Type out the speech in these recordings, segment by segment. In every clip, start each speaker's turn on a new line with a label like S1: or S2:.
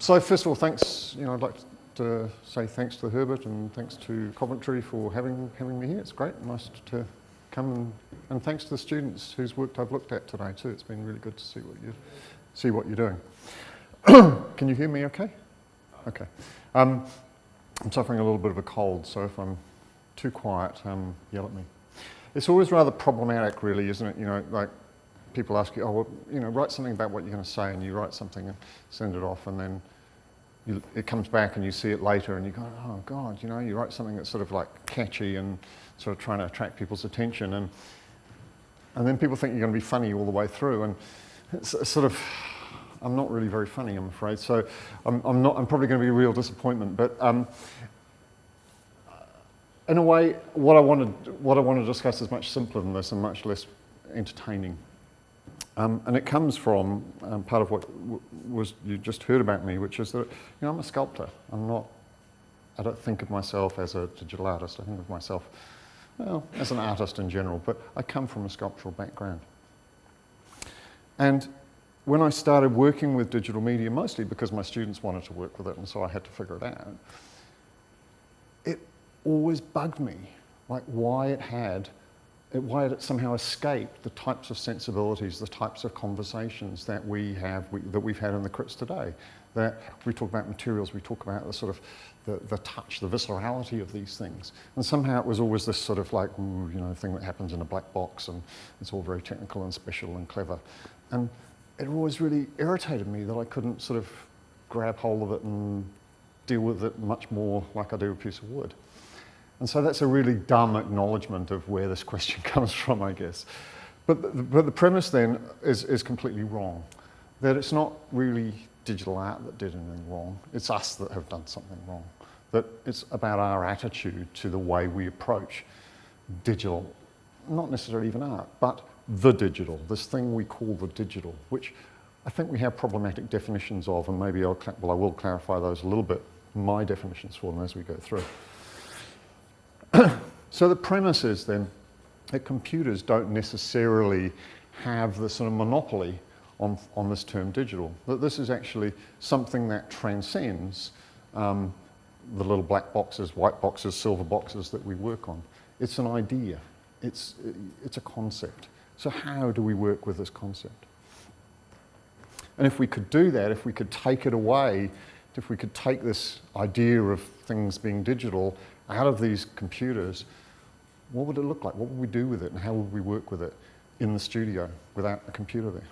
S1: So first of all, thanks. I'd like to say thanks to Herbert and thanks to Coventry for having me here. It's great, nice to come, and thanks to the students whose work I've looked at today too. It's been really good to see what you're doing. Can you hear me? Okay. Okay. I'm suffering a little bit of a cold, so if I'm too quiet, yell at me. It's always rather problematic, really, isn't it? Like people ask you, oh, well, write something about what you're going to say, and you write something and send it off, and then it comes back and you see it later and you go, oh God, you write something that's sort of like catchy and sort of trying to attract people's attention, and then people think you're going to be funny all the way through, and it's sort of, I'm not really very funny, I'm afraid, so I'm probably going to be a real disappointment, but in a way, what I want to discuss is much simpler than this and much less entertaining. And it comes from part of what you just heard about me, which is that I'm a sculptor. I don't think of myself as a digital artist. I think of myself, well, as an artist in general, but I come from a sculptural background. And when I started working with digital media, mostly because my students wanted to work with it, and so I had to figure it out, it always bugged me, like why it had somehow escaped the types of sensibilities, the types of conversations that we've had in the crits today. That we talk about materials, we talk about the sort of the touch, the viscerality of these things. And somehow it was always this sort of like, thing that happens in a black box, and it's all very technical and special and clever. And it always really irritated me that I couldn't sort of grab hold of it and deal with it much more like I do a piece of wood. And so that's a really dumb acknowledgement of where this question comes from, I guess. But the premise then is completely wrong. That it's not really digital art that did anything wrong. It's us that have done something wrong. That it's about our attitude to the way we approach digital, not necessarily even art, but the digital, this thing we call the digital, which I think we have problematic definitions of, and maybe I will clarify those a little bit, my definitions for them as we go through. So the premise is then that computers don't necessarily have the sort of monopoly on this term digital, that this is actually something that transcends the little black boxes, white boxes, silver boxes that we work on. It's an idea, it's a concept. So how do we work with this concept? And if we could do that, if we could take it away, if we could take this idea of things being digital out of these computers, what would it look like? What would we do with it, and how would we work with it in the studio without a computer there?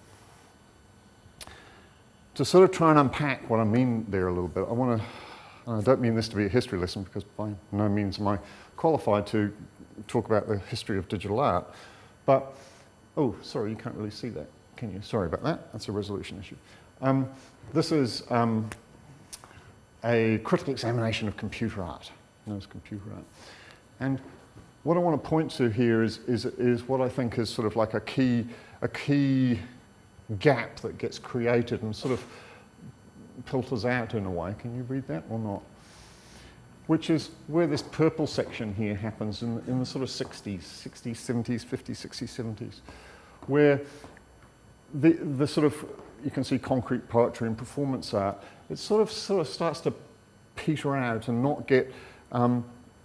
S1: To sort of try and unpack what I mean there a little bit, I don't mean this to be a history lesson, because by no means am I qualified to talk about the history of digital art, but, oh, sorry, you can't really see that, can you? Sorry about that, that's a resolution issue. This is a critical examination of computer art. Knows computer art. And what I want to point to here is what I think is sort of like a key gap that gets created and sort of filters out in a way. Can you read that or not? Which is where this purple section here happens in the sort of 60s, 70s, 50s, 60s, 70s, where the sort of, you can see concrete poetry and performance art, it sort of starts to peter out and not get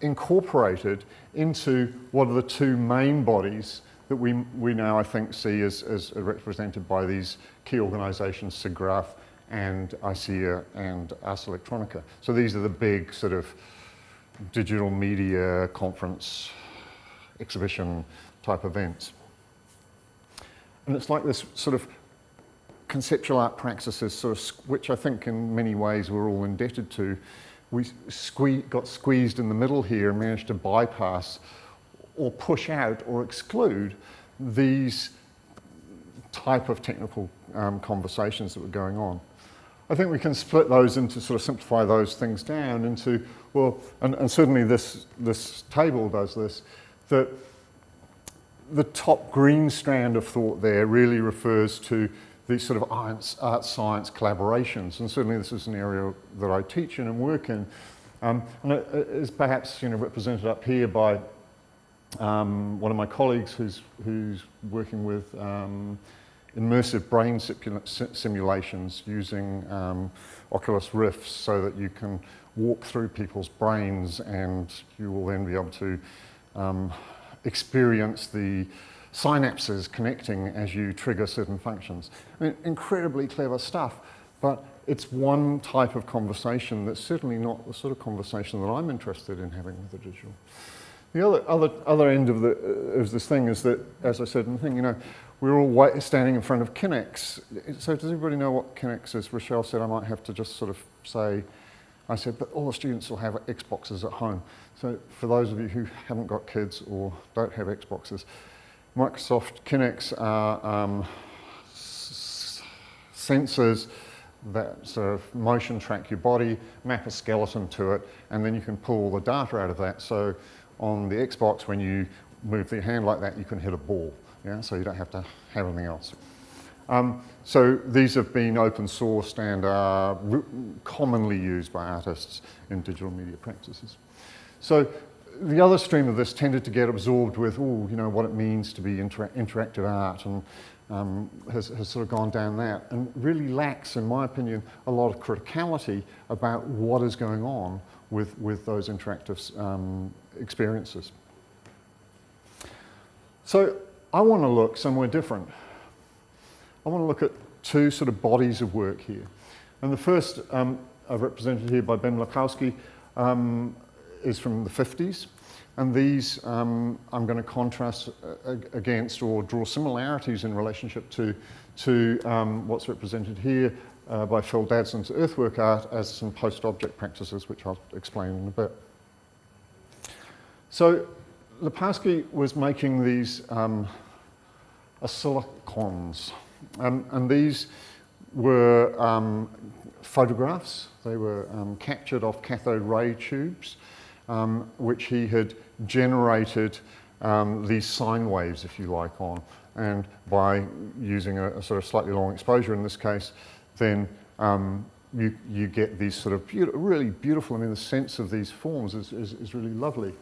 S1: incorporated into what are the two main bodies that we now, I think, see as represented by these key organisations, SIGGRAPH and ICEA and Ars Electronica. So these are the big sort of digital media conference, exhibition type events. And it's like this sort of conceptual art praxis, sort of, which I think in many ways we're all indebted to. We got squeezed in the middle here and managed to bypass or push out or exclude these type of technical conversations that were going on. I think we can split those into, sort of simplify those things down into, well, and certainly this table does this, that the top green strand of thought there really refers to these sort of art-science collaborations, and certainly this is an area that I teach in and work in, and it is perhaps represented up here by one of my colleagues who's working with immersive brain simulations using Oculus Rifts so that you can walk through people's brains and you will then be able to experience the synapses connecting as you trigger certain functions. I mean, incredibly clever stuff, but it's one type of conversation that's certainly not the sort of conversation that I'm interested in having with the digital. The other end of this thing is that, as I said in the thing, you know, we're all standing in front of Kinects. So does everybody know what Kinects is? Rochelle said I might have to just sort of say, I said, but all the students will have Xboxes at home. So for those of you who haven't got kids or don't have Xboxes, Microsoft Kinects are sensors that sort of motion track your body, map a skeleton to it, and then you can pull the data out of that. So on the Xbox, when you move your hand like that, you can hit a ball, yeah? So you don't have to have anything else. So these have been open sourced and are commonly used by artists in digital media practices. So the other stream of this tended to get absorbed with, oh, you know, what it means to be interactive art, and has sort of gone down that, and really lacks, in my opinion, a lot of criticality about what is going on with those interactive experiences. So I want to look somewhere different. I want to look at two sort of bodies of work here. And the first, I've represented here by Ben Lakowski, is from the 50s. And these I'm going to contrast against or draw similarities in relationship to what's represented here by Phil Dadson's earthwork art as some post-object practices, which I'll explain in a bit. So Lapowski was making these oscillocons, and these were photographs. They were captured off cathode ray tubes, which he had generated these sine waves, if you like, on. And by using a sort of slightly long exposure in this case, then you get these sort of really beautiful, I mean, the sense of these forms is really lovely.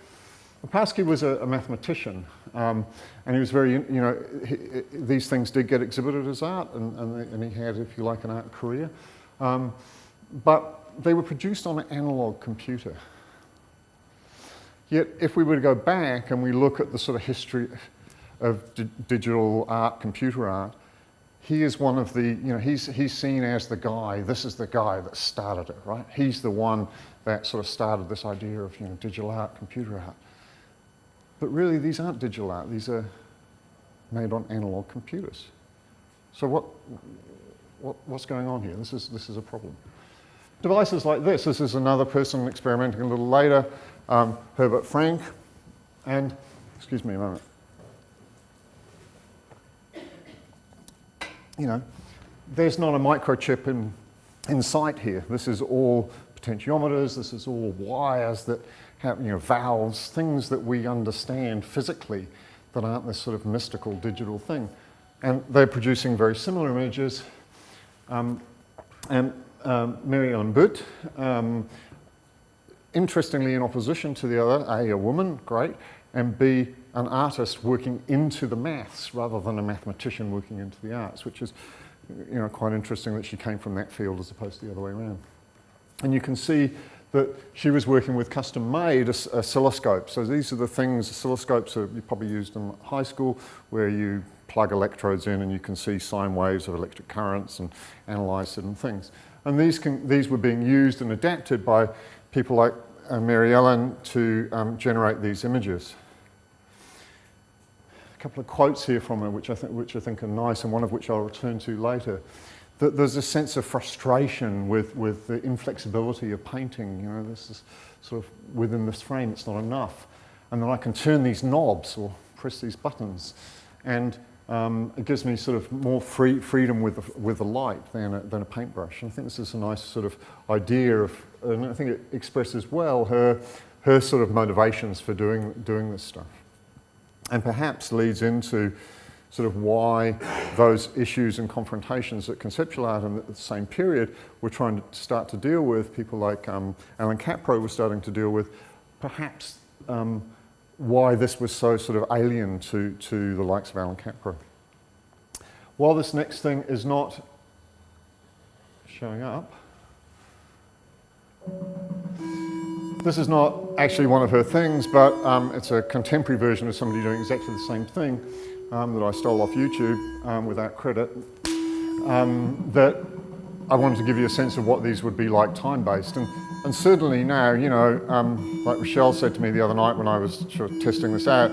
S1: Lapowski was a mathematician, and he was very, you know, these things did get exhibited as art, and he had, if you like, an art career. But they were produced on an analog computer. Yet, if we were to go back and we look at the sort of history of digital art, computer art, he is one of the, you know, he's seen as the guy, this is the guy that started it, right? He's the one that sort of started this idea of, you know, digital art, computer art. But really, these aren't digital art, these are made on analog computers. So what's going on here? This is a problem. Devices like this is another person experimenting a little later, Herbert Frank, and, excuse me a moment. You know, there's not a microchip in sight here. This is all potentiometers, this is all wires that have, you know, valves, things that we understand physically that aren't this sort of mystical digital thing. And they're producing very similar images. And Mary-Ellen Butt, interestingly in opposition to the other, A, a woman, great, and B, an artist working into the maths rather than a mathematician working into the arts, which is, you know, quite interesting that she came from that field as opposed to the other way around. And you can see that she was working with custom-made oscilloscopes. So these are the things, oscilloscopes are you probably used in high school, where you plug electrodes in and you can see sine waves of electric currents and analyze certain things. And these were being used and adapted by people like Mary Ellen to generate these images. A couple of quotes here from her, which I think are nice, and one of which I'll return to later. That there's a sense of frustration with the inflexibility of painting. You know, this is sort of within this frame, it's not enough. And then I can turn these knobs or press these buttons, and it gives me sort of more freedom with the light than a paintbrush. And I think this is a nice sort of idea of, and I think it expresses well her sort of motivations for doing this stuff. And perhaps leads into sort of why those issues and confrontations that conceptual art in the same period were trying to start to deal with, people like Alan Capro were starting to deal with, perhaps why this was so sort of alien to the likes of Alan Capro. While this next thing is not showing up, this is not actually one of her things, but it's a contemporary version of somebody doing exactly the same thing that I stole off YouTube without credit, that I wanted to give you a sense of what these would be like time-based. And certainly now, you know, like Rochelle said to me the other night when I was sort of testing this out,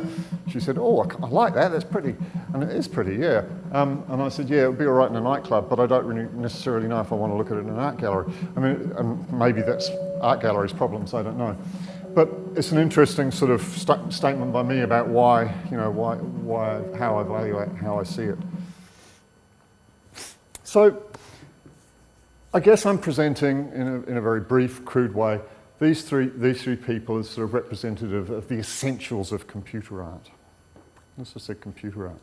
S1: she said, oh, I like that, that's pretty. And it is pretty, yeah. And I said, yeah, it would be all right in a nightclub, but I don't really necessarily know if I want to look at it in an art gallery. I mean, maybe that's art galleries' problems, I don't know. But it's an interesting sort of statement by me about why, you know, how I evaluate, how I see it. So, I guess I'm presenting in a very brief, crude way these three people as sort of representative of the essentials of computer art. Let's just say computer art.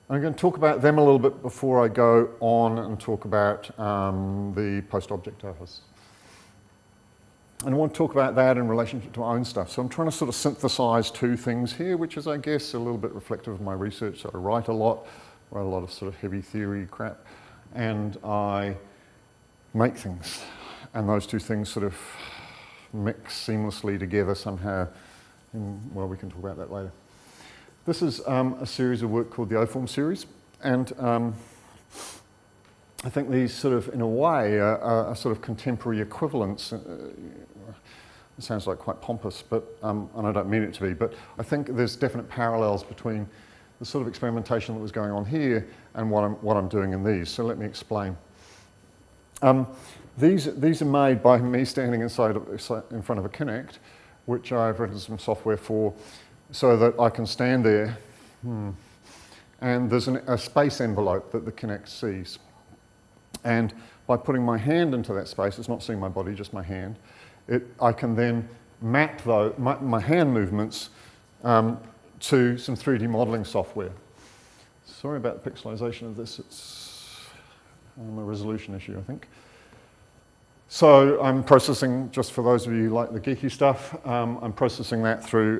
S1: I'm going to talk about them a little bit before I go on and talk about the post-object artists. And I want to talk about that in relationship to my own stuff. So I'm trying to sort of synthesize two things here, which is, I guess, a little bit reflective of my research. So I write a lot of sort of heavy theory crap, and I make things. And those two things sort of mix seamlessly together somehow. Well, we can talk about that later. This is a series of work called the O-Form series, and I think these sort of, in a way, are sort of contemporary equivalents. It sounds like quite pompous, but and I don't mean it to be, but I think there's definite parallels between the sort of experimentation that was going on here and what I'm doing in these. So let me explain. These are made by me standing in front of a Kinect, which I've written some software for, so that I can stand there, and there's a space envelope that the Kinect sees. And by putting my hand into that space, it's not seeing my body, just my hand, I can then map my hand movements to some 3D modeling software. Sorry about the pixelization of this, it's a resolution issue, I think. So I'm processing, just for those of you who like the geeky stuff, I'm processing that through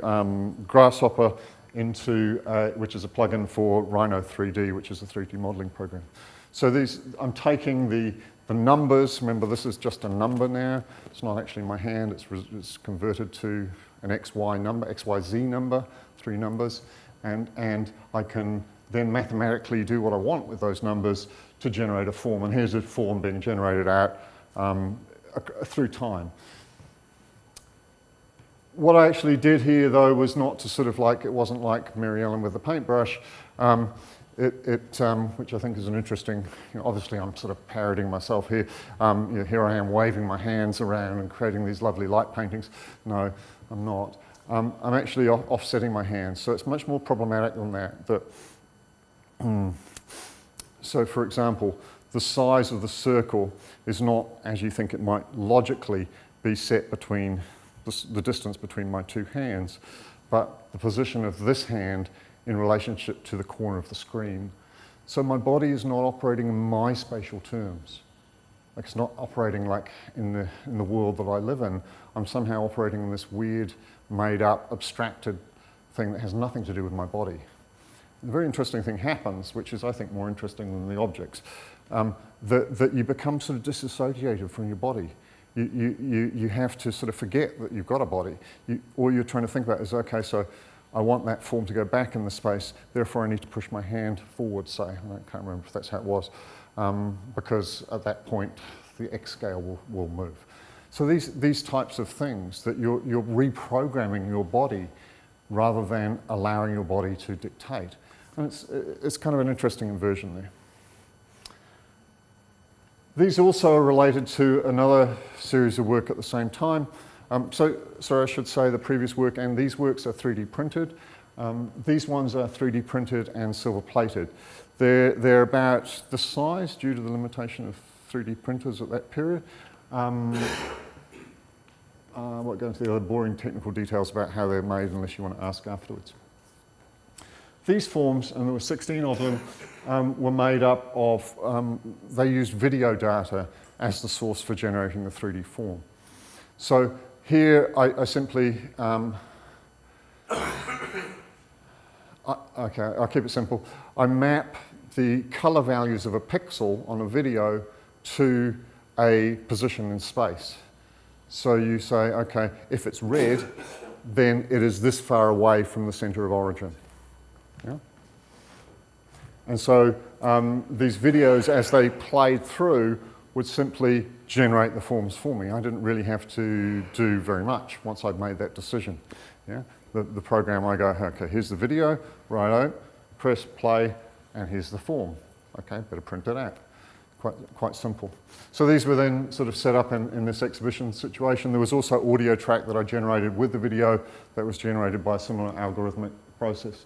S1: Grasshopper into, which is a plugin for Rhino 3D, which is a 3D modeling program. So I'm taking the numbers, remember this is just a number now, it's not actually my hand, it's converted to an XY number, XYZ number, 3 numbers, and I can then mathematically do what I want with those numbers to generate a form, and here's a form being generated out through time. What I actually did here, though, was not to sort of like, it wasn't like Mary Ellen with the paintbrush, which I think is an interesting, obviously I'm sort of parodying myself here. Here I am waving my hands around and creating these lovely light paintings. No, I'm not. I'm actually offsetting my hands, so it's much more problematic than that. So for example, the size of the circle is not, as you think it might logically be set between the distance between my two hands, but the position of this hand in relationship to the corner of the screen. So my body is not operating in my spatial terms. Like it's not operating like in the world that I live in. I'm somehow operating in this weird, made-up, abstracted thing that has nothing to do with my body. A very interesting thing happens, which is, I think, more interesting than the objects, that you become sort of disassociated from your body. You have to sort of forget that you've got a body. All you're trying to think about is, okay, so I want that form to go back in the space, therefore I need to push my hand forward, say. I can't remember if that's how it was, because at that point the X scale will move. So these types of things, that you're reprogramming your body rather than allowing your body to dictate. And it's kind of an interesting inversion there. These also are related to another series of work at the same time. Sorry, I should say the previous work and these works are 3D printed. These ones are 3D printed and silver plated. They're about the size due to the limitation of 3D printers at that period. I won't go into the other boring technical details about how they're made unless you want to ask afterwards. These forms, and there were 16 of them, were made up of, they used video data as the source for generating the 3D form. So here I simply Okay, I'll keep it simple. I map the color values of a pixel on a video to a position in space. So you say, okay, if it's red, then it is this far away from the center of origin. Yeah? And so these videos, as they played through, would simply generate the forms for me. I didn't really have to do very much once I'd made that decision. Yeah? The program, I go, okay, here's the video, righto, press play, and here's the form. Okay, better print it out. Quite simple. So these were then sort of set up in this exhibition situation. There was also audio track that I generated with the video that was generated by a similar algorithmic process.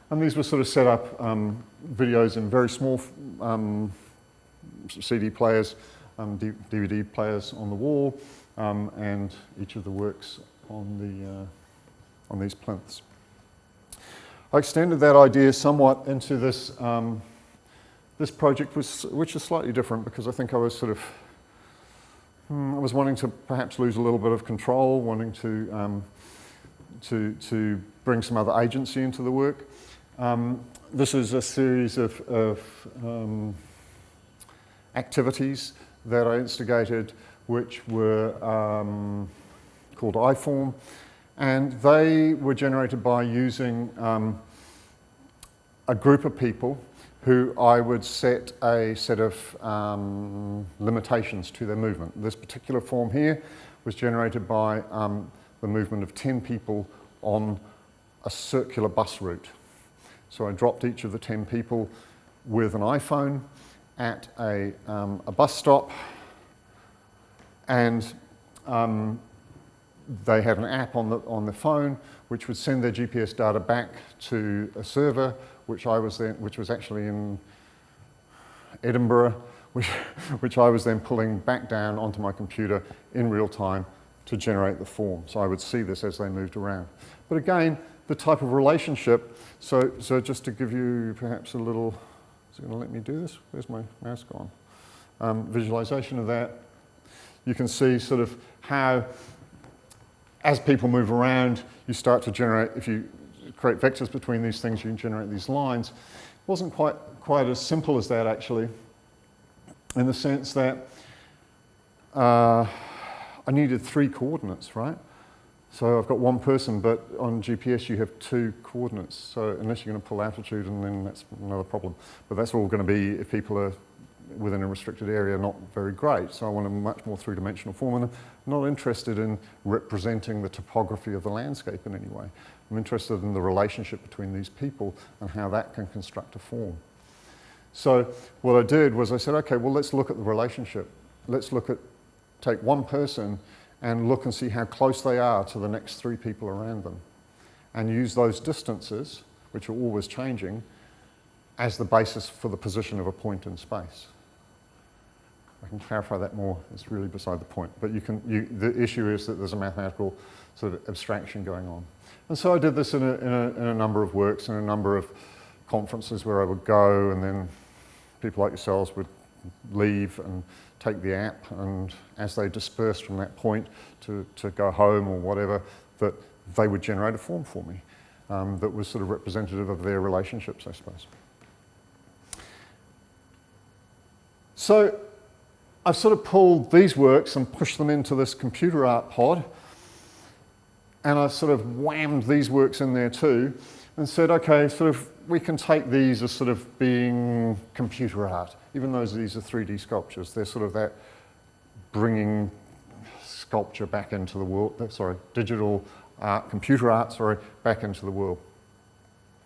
S1: And these were sort of set up videos in very small CD players, DVD players on the wall, and each of the works on these plinths. I extended that idea somewhat into this this project, which is slightly different because I think I was sort of I was wanting to perhaps lose a little bit of control, wanting to bring some other agency into the work. This is a series of activities that I instigated, which were called iForm, and they were generated by using a group of people who I would set a set of limitations to their movement. This particular form here was generated by the movement of 10 people on a circular bus route. So I dropped each of the 10 people with an iPhone at a bus stop, and they had an app on the phone which would send their GPS data back to a server, which was actually in Edinburgh, which I was then pulling back down onto my computer in real time to generate the form. So I would see this as they moved around. But again, the type of relationship, so just to give you perhaps a little, is it going to let me do this? Where's my mouse gone? Visualization of that. You can see sort of how, as people move around, you start to generate, if you create vectors between these things, you can generate these lines. It wasn't quite as simple as that, actually, in the sense that I needed 3 coordinates, right? So I've got one person, but on GPS you have 2 coordinates. So unless you're going to pull altitude, and then that's another problem. But that's all going to be, if people are within a restricted area, not very great. So I want a much more 3-dimensional form, and I'm not interested in representing the topography of the landscape in any way. I'm interested in the relationship between these people and how that can construct a form. So what I did was I said, okay, well, let's look at the relationship. Let's take one person and look and see how close they are to the next 3 people around them, and use those distances, which are always changing, as the basis for the position of a point in space. I can clarify that more, it's really beside the point. But the issue is that there's a mathematical sort of abstraction going on. And so I did this in a number of works, in a number of conferences where I would go, and then people like yourselves would leave and take the app, and as they dispersed from that point to go home or whatever, that they would generate a form for me that was sort of representative of their relationships, I suppose. So I've sort of pulled these works and pushed them into this computer art pod, and I've sort of whammed these works in there too, and said, okay, sort of we can take these as sort of being computer art, even though these are 3D sculptures. They're sort of that bringing sculpture back into the world, digital art, computer art, back into the world.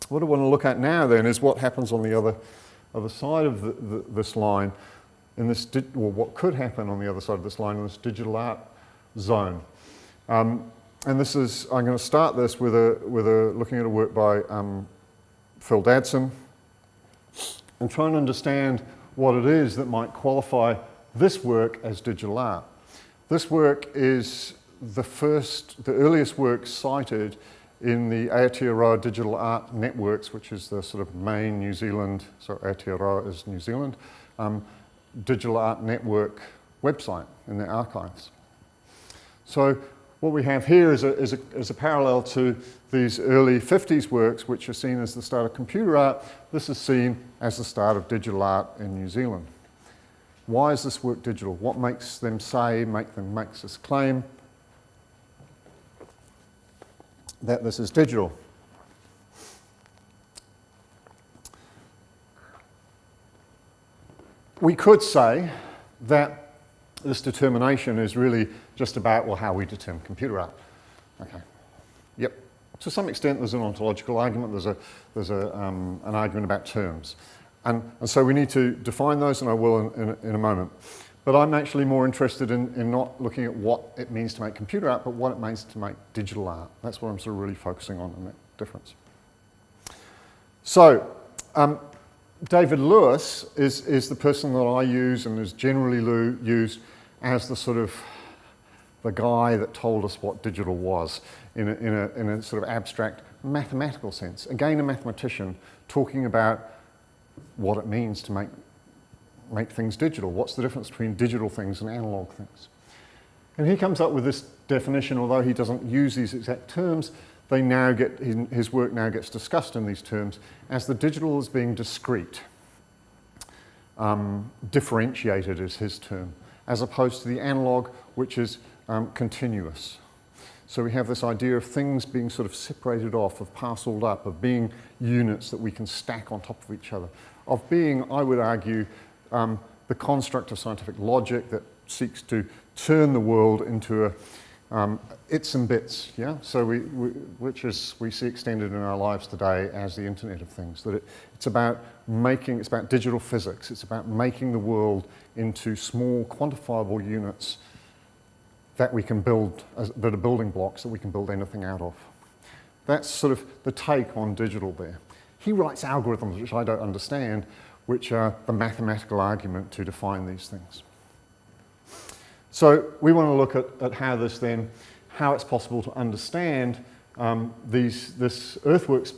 S1: What I want to look at now then is what happens on the other side of this line, in this, what could happen on the other side of this line in this digital art zone. And this is, I'm going to start this with looking at a work by Phil Dadson, and try and understand what it is that might qualify this work as digital art. This work is the earliest work cited in the Aotearoa Digital Art Networks, which is the sort of main New Zealand, so Aotearoa is New Zealand, digital art network website in their archives. So what we have here is a parallel to these early 50s works, which are seen as the start of computer art. This is seen as the start of digital art in New Zealand. Why is this work digital? What makes them makes this claim that this is digital? We could say that this determination is really just about, well, how we determine computer art. Okay. Yep. To some extent, there's an ontological argument. There's an argument about terms. And so we need to define those, and I will in a moment. But I'm actually more interested in not looking at what it means to make computer art, but what it means to make digital art. That's what I'm sort of really focusing on in that difference. So, David Lewis is the person that I use and is generally used as the sort of the guy that told us what digital was in a sort of abstract mathematical sense. Again, a mathematician talking about what it means to make things digital. What's the difference between digital things and analog things? And he comes up with this definition, although he doesn't use these exact terms. They now get, his work now gets discussed in these terms as the digital as being discrete. Differentiated is his term, as opposed to the analog, which is continuous. So we have this idea of things being sort of separated off, of parceled up, of being units that we can stack on top of each other, of being, I would argue, the construct of scientific logic that seeks to turn the world into its and bits, yeah? So which we see extended in our lives today as the Internet of Things, that it's about digital physics, it's about making the world into small quantifiable units that we can build, that are building blocks that we can build anything out of. That's sort of the take on digital there. He writes algorithms, which I don't understand, which are the mathematical argument to define these things. So we want to look at how it's possible to understand this earthworks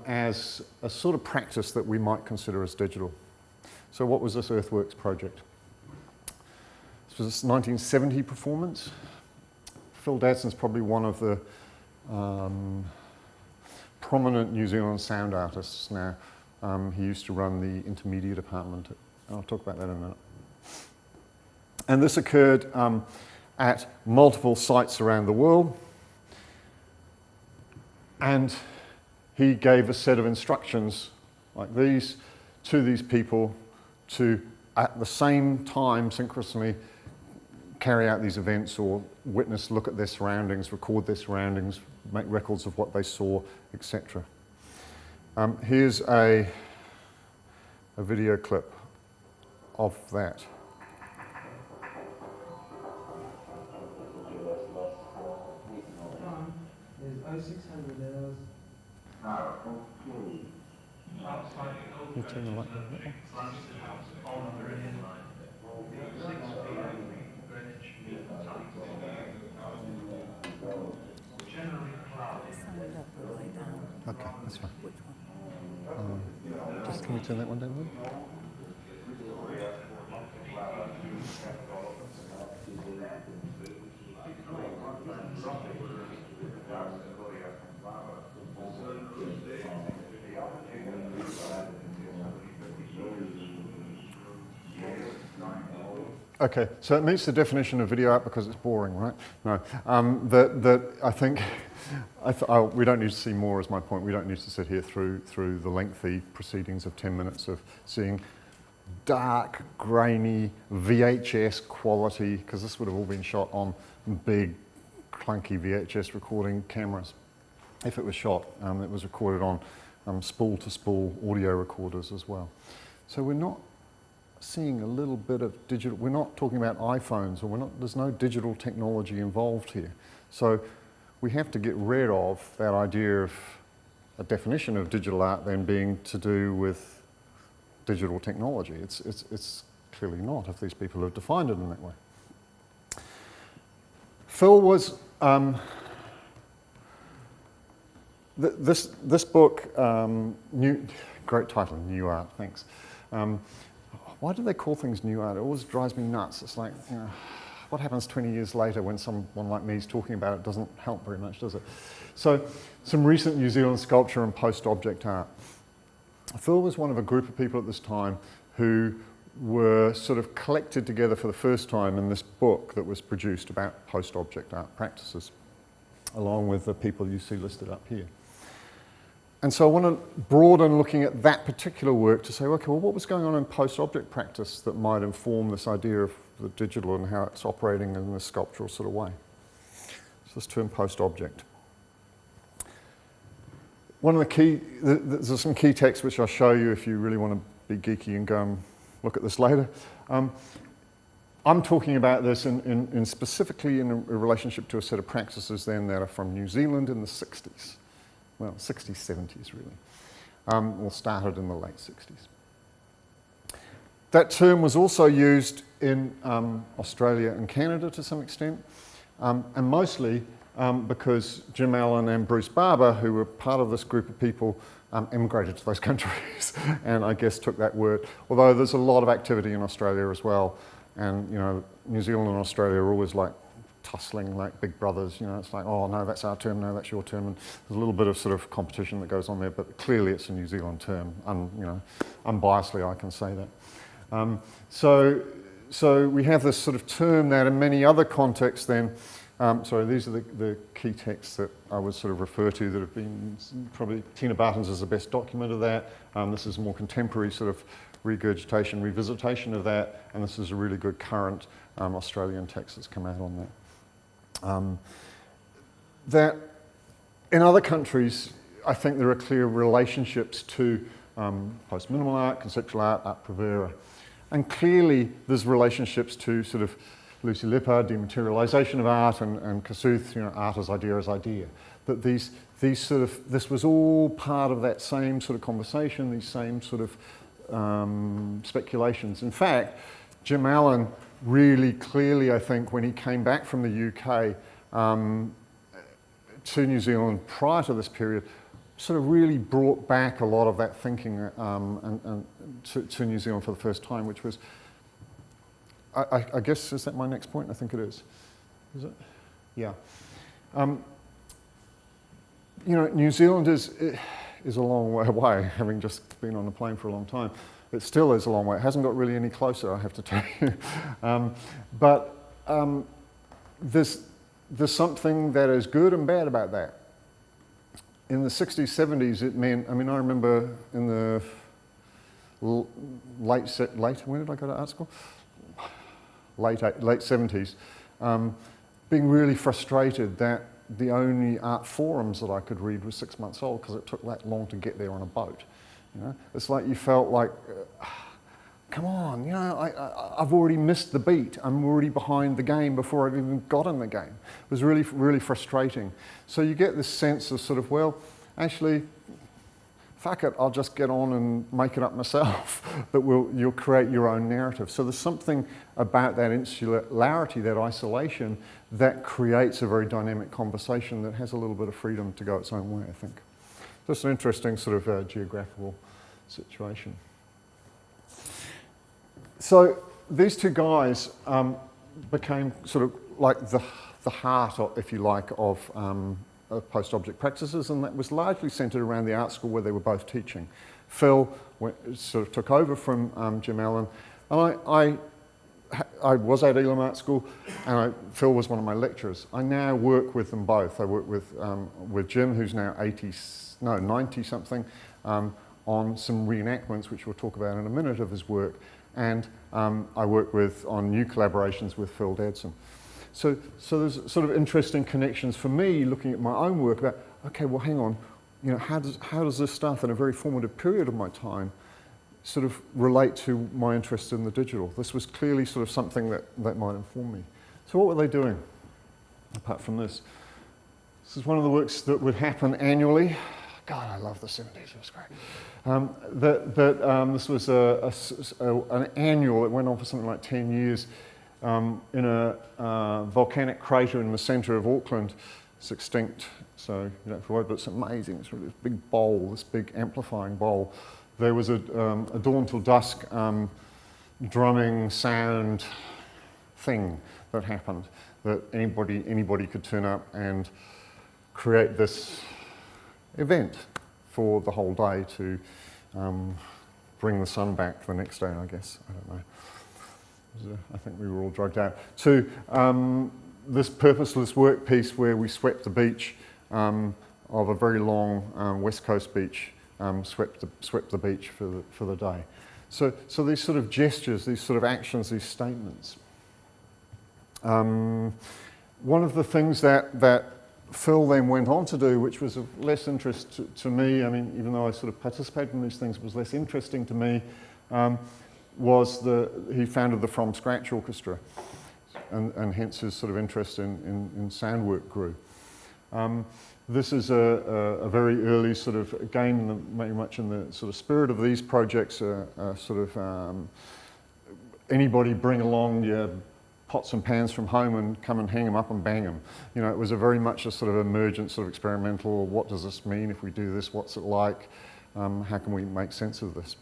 S1: as a sort of practice that we might consider as digital. So what was this earthworks project? This was a 1970 performance. Phil Dadson's probably one of the prominent New Zealand sound artists now. He used to run the intermedia department. I'll talk about that in a minute. And this occurred at multiple sites around the world. And he gave a set of instructions like these to these people to, at the same time, synchronously carry out these events or look at their surroundings, record their surroundings, make records of what they saw, etc. Here's a video clip of that.
S2: There's 0600 hours.
S1: You turn the light on. Okay, that's fine.
S3: Which one?
S1: Just can we turn that one down a little? Okay, so it meets the definition of video art because it's boring, right? No, I think we don't need to see more, is my point. We don't need to sit here through the lengthy proceedings of 10 minutes of seeing dark, grainy, VHS quality, because this would have all been shot on big, clunky VHS recording cameras. If it was shot, it was recorded on spool-to-spool audio recorders as well. So we're not seeing a little bit of digital. We're not talking about iPhones, or there's no digital technology involved here. So we have to get rid of that idea of a definition of digital art then being to do with digital technology. It's clearly not, if these people have defined it in that way. Phil was this book, great title, New Art, thanks. Why do they call things new art? It always drives me nuts. It's like, what happens 20 years later when someone like me is talking about it doesn't help very much, does it? So some recent New Zealand sculpture and post-object art. Phil was one of a group of people at this time who were sort of collected together for the first time in this book that was produced about post-object art practices, along with the people you see listed up here. And so I want to broaden looking at that particular work to say, okay, well, what was going on in post-object practice that might inform this idea of the digital and how it's operating in this sculptural sort of way? So this term post-object. One of the key, there's some key texts which I'll show you if you really want to be geeky and go and look at this later. I'm talking about this in specifically in a relationship to a set of practices then that are from New Zealand in the 60s. Well, 60s, 70s really, or started in the late 60s. That term was also used in Australia and Canada to some extent, and mostly because Jim Allen and Bruce Barber, who were part of this group of people, emigrated to those countries and I guess took that word, although there's a lot of activity in Australia as well, and you know, New Zealand and Australia are always like tussling like big brothers, you know, it's like, oh no, that's our term, no, that's your term, and there's a little bit of sort of competition that goes on there, but clearly it's a New Zealand term, you know, unbiasedly I can say that. So we have this sort of term that in many other contexts then, sorry, these are the key texts that I would sort of refer to that have been, probably Tina Barton's is the best document of that, this is a more contemporary sort of regurgitation, revisitation of that, and this is a really good current Australian text that's come out on that. That in other countries, I think there are clear relationships to post-minimal art, conceptual art, art pravera. And clearly there's relationships to sort of Lucy Lippard, dematerialization of art, and Kossuth, you know, art as idea. That these sort of, this was all part of that same sort of conversation, these same sort of speculations. In fact, Jim Allen really clearly, I think, when he came back from the UK to New Zealand prior to this period, sort of really brought back a lot of that thinking to New Zealand for the first time, which was, I guess, is that my next point? I think it is. Is it? Yeah. You know, New Zealand is a long way away, having just been on a plane for a long time. It still is a long way. It hasn't got really any closer, I have to tell you. But there's something that is good and bad about that. In the 60s, 70s, it meant, I mean, I remember in the late, when did I go to art school? Late 70s, being really frustrated that the only art forums that I could read was 6 months old because it took that long to get there on a boat. You know? It's like you felt like, come on, you know, I've already missed the beat. I'm already behind the game before I've even got in the game. It was really, really frustrating. So you get this sense of sort of, well, actually, fuck it, I'll just get on and make it up myself. But you'll create your own narrative. So there's something about that insularity, that isolation, that creates a very dynamic conversation that has a little bit of freedom to go its own way, I think. Just an interesting sort of geographical situation. So these two guys became sort of like the heart, if you like, of post-object practices, and that was largely centred around the art school where they were both teaching. Phil sort of took over from Jim Allen, and I was at Elam Art School, and Phil was one of my lecturers. I now work with them both. I work with Jim, who's now 90 something, on some reenactments, which we'll talk about in a minute, of his work. And I work on new collaborations with Phil Dadson. So there's sort of interesting connections for me looking at my own work about, okay, well, hang on, you know, how does this stuff in a very formative period of my time sort of relate to my interest in the digital? This was clearly sort of something that might inform me. So what were they doing apart from this? This is one of the works that would happen annually. God, I love the 70s, it was great. This was an annual, it went on for something like 10 years, in a volcanic crater in the centre of Auckland. It's extinct, so you don't have to worry, but it's amazing. It's really this big bowl, this big amplifying bowl. There was a dawn till dusk drumming sound thing that happened, that anybody could turn up and create this event for the whole day to bring the sun back the next day, I guess. I don't know. I think we were all drugged out. To this purposeless work piece where we swept the beach of a very long West Coast beach, swept the beach for the day. So these sort of gestures, these sort of actions, these statements. One of the things that Phil then went on to do, which was of less interest to me, I mean, even though I sort of participated in these things, it was less interesting to me, was he founded the From Scratch Orchestra, and hence his sort of interest in sound work grew. This is a very early sort of, again, very much in the sort of spirit of these projects, sort of anybody bring along your pots and pans from home and come and hang them up and bang them. You know, it was a very much a sort of emergent, sort of experimental, what does this mean if we do this, what's it like, how can we make sense of this?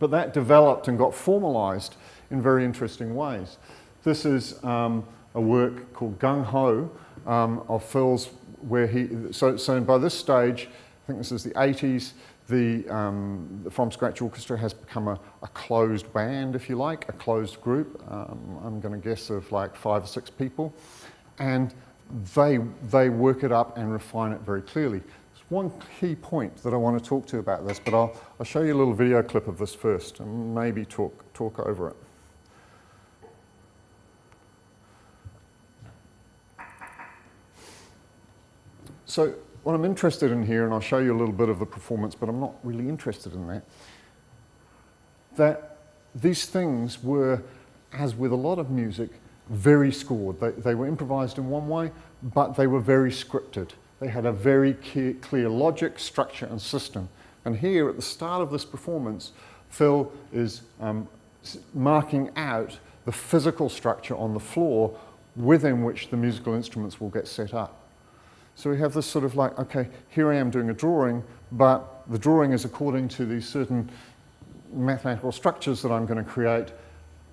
S1: But that developed and got formalized in very interesting ways. This is a work called Gung Ho of Phil's, where so by this stage, I think this is the 80s, the From Scratch Orchestra has become a closed band, if you like, a closed group. I'm going to guess of like 5 or 6 people, and they work it up and refine it very clearly. There's one key point that I want to talk to you about this, but I'll show you a little video clip of this first, and maybe talk over it. So what I'm interested in here, and I'll show you a little bit of the performance, but I'm not really interested in that these things were, as with a lot of music, very scored. They were improvised in one way, but they were very scripted. They had a very clear logic, structure, and system. And here, at the start of this performance, Phil is marking out the physical structure on the floor within which the musical instruments will get set up. So we have this sort of like, okay, here I am doing a drawing, but the drawing is according to these certain mathematical structures that I'm going to create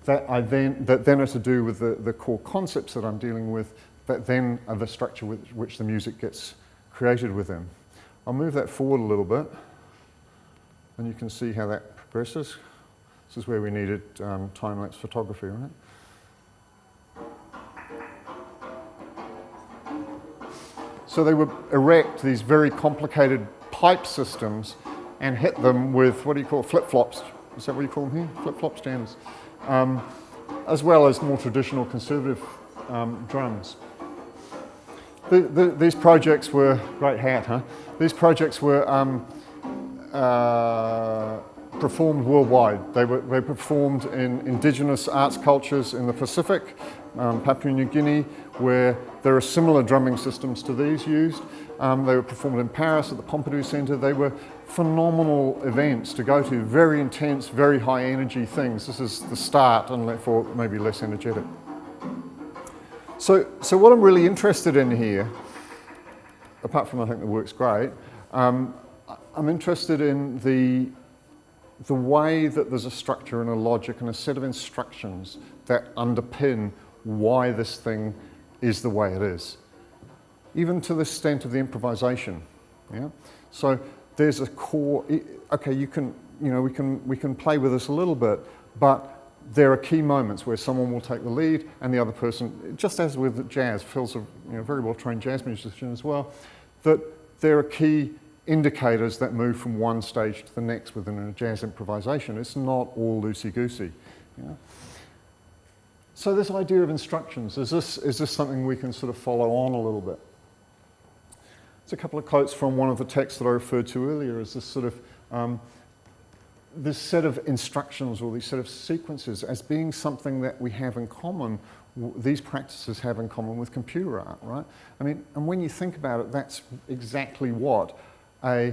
S1: that then are to do with the core concepts that I'm dealing with, that then are the structure with which the music gets created within. I'll move that forward a little bit, and you can see how that progresses. This is where we needed time-lapse photography, right? So they would erect these very complicated pipe systems and hit them with, what do you call flip-flops? Is that what you call them here? Flip-flop stands. As well as more traditional conservative drums. These projects were, great hat, huh? These projects were performed worldwide. They performed in indigenous arts cultures in the Pacific, Papua New Guinea, where there are similar drumming systems to these used. They were performed in Paris at the Pompidou Centre. They were phenomenal events to go to, very intense, very high energy things. This is the start, and therefore maybe less energetic. So what I'm really interested in here, apart from I think the work's great, I'm interested in the way that there's a structure and a logic and a set of instructions that underpin why this thing is the way it is, even to the extent of the improvisation. Yeah. So there's a core. Okay, we can play with this a little bit, but there are key moments where someone will take the lead and the other person, just as with jazz. Phil's a very well-trained jazz musician as well. That there are key indicators that move from one stage to the next within a jazz improvisation. It's not all loosey-goosey. Yeah. So this idea of instructions, is this something we can sort of follow on a little bit? There's a couple of quotes from one of the texts that I referred to earlier, is this sort of, this set of instructions or these set of sequences as being something that we have in common, these practices have in common with computer art, right? I mean, and when you think about it, that's exactly what a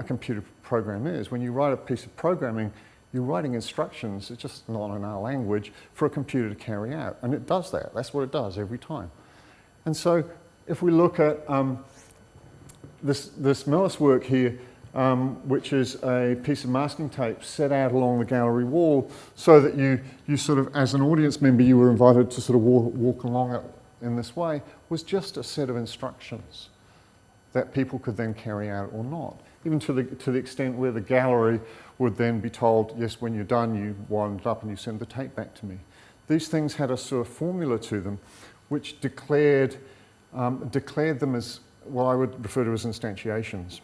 S1: computer program is. When you write a piece of programming, you're writing instructions, it's just not in our language, for a computer to carry out. And it does that. That's what it does every time. And so if we look at this Millis work here, which is a piece of masking tape set out along the gallery wall so that you sort of, as an audience member, you were invited to sort of walk along it in this way, was just a set of instructions that people could then carry out or not. Even to the extent where the gallery would then be told, yes, when you're done, you wind it up and you send the tape back to me. These things had a sort of formula to them which declared them as what I would refer to as instantiations.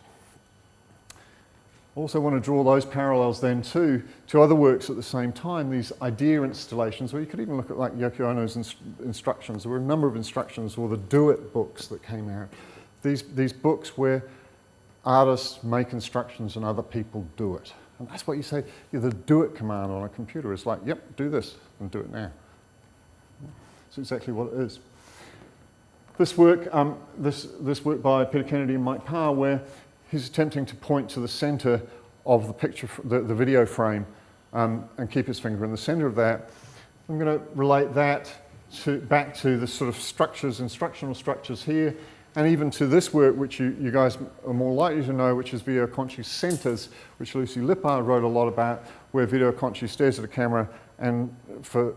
S1: I also want to draw those parallels then too to other works at the same time, these idea installations, or you could even look at like Yoko Ono's instructions. There were a number of instructions, or the Do It books that came out. These books where artists make instructions and other people do it. And that's what you say, the do it command on a computer is like, yep, do this and do it now. That's exactly what it is. This work, this work by Peter Kennedy and Mike Parr, where he's attempting to point to the center of the picture, the video frame, and keep his finger in the center of that. I'm going to relate that back to the sort of structures, instructional structures here, and even to this work, which you guys are more likely to know, which is Video Conchi's Centers, which Lucy Lippard wrote a lot about, where Video Conchi stares at a camera and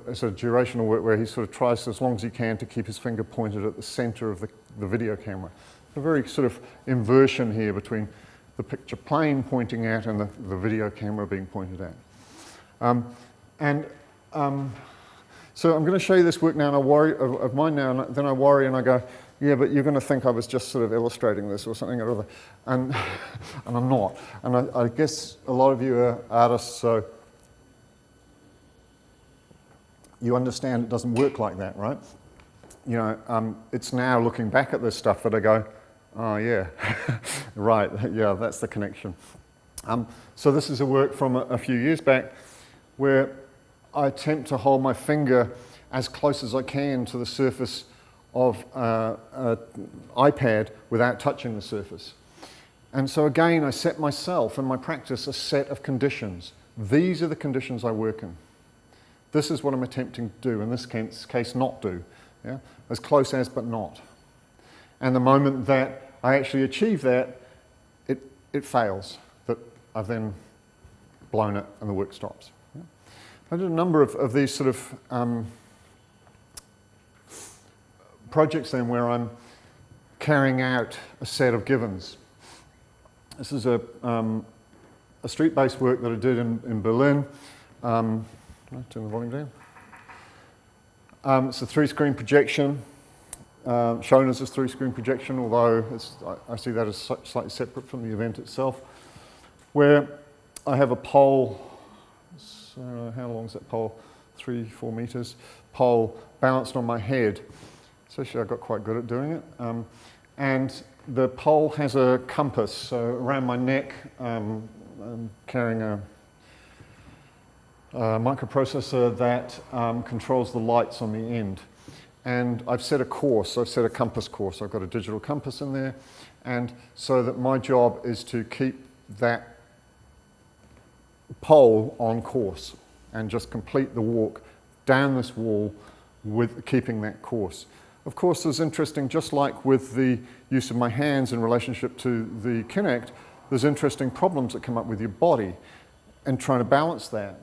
S1: it's a durational work where he sort of tries as long as he can to keep his finger pointed at the center of the video camera. A very sort of inversion here between the picture plane pointing out and the video camera being pointed at. So I'm going to show you this work now, and I worry of mine now, and then I worry and I go, yeah, but you're going to think I was just sort of illustrating this or something or other, and I'm not. And I guess a lot of you are artists, so you understand it doesn't work like that, right? You know, it's now looking back at this stuff that I go, oh yeah, right, yeah, that's the connection. So this is a work from a few years back where I attempt to hold my finger as close as I can to the surface of an iPad without touching the surface. And so again, I set myself and my practice a set of conditions. These are the conditions I work in. This is what I'm attempting to do, in this case not do. Yeah? As close as, but not. And the moment that I actually achieve that, it fails. That I've then blown it and the work stops. Yeah? I did a number of these sort of projects then where I'm carrying out a set of givens. This is a street-based work that I did in Berlin. Turn the volume down. It's a three-screen projection, shown as a three-screen projection, although I see that as slightly separate from the event itself, where I have a pole, so how long is that pole? 3-4 meters, pole balanced on my head. So actually I got quite good at doing it. And the pole has a compass, so around my neck I'm carrying a microprocessor that controls the lights on the end. And I've set a course, I've set a compass course. I've got a digital compass in there, and so that my job is to keep that pole on course and just complete the walk down this wall with keeping that course. Of course, there's interesting, just like with the use of my hands in relationship to the Kinect, there's interesting problems that come up with your body and trying to balance that.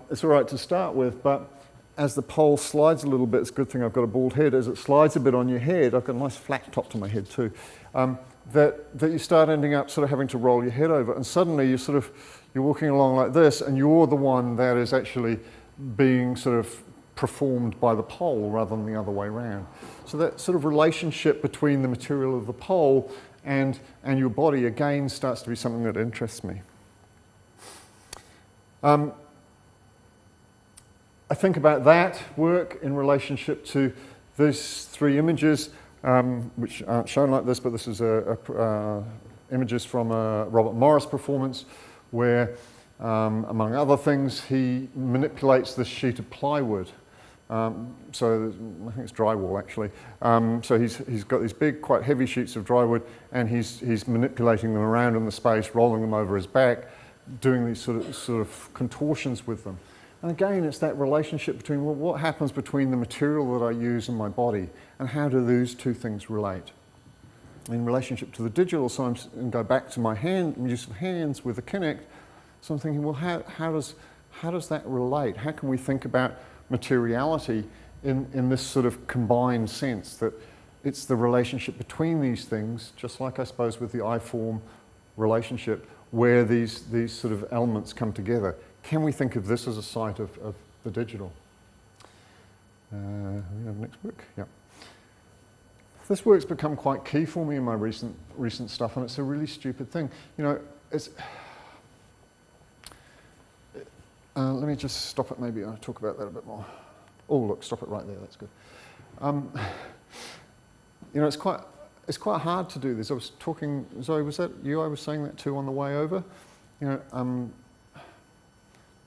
S1: It's all right to start with, but as the pole slides a little bit, it's a good thing I've got a bald head, as it slides a bit on your head, I've got a nice flat top to my head too, that you start ending up sort of having to roll your head over, and suddenly you're walking along like this, and you're the one that is actually being sort of performed by the pole rather than the other way around. So that sort of relationship between the material of the pole and your body again starts to be something that interests me. I think about that work in relationship to these three images, which aren't shown like this, but this is images from a Robert Morris performance where, among other things, he manipulates this sheet of plywood. So I think it's drywall actually. So he's got these big, quite heavy sheets of drywall, and he's manipulating them around in the space, rolling them over his back, doing these sort of contortions with them. And again, it's that relationship between, well, what happens between the material that I use in my body, and how do those two things relate? in relationship to the digital, so and go back to my use of hands with the Kinect. So I'm thinking, well, how does that relate? How can we think about materiality in this sort of combined sense that it's the relationship between these things, just like I suppose with the I-form relationship, where these sort of elements come together. Can we think of this as a site of the digital? We have next book. Yeah. This work's become quite key for me in my recent stuff, and it's a really stupid thing. You know, it's. Let me just stop it. Maybe I'll talk about that a bit more. Oh, look, stop it right there. That's good. You know, it's quite hard to do this. I was talking. Zoe, was that you? I was saying that too on the way over. You know,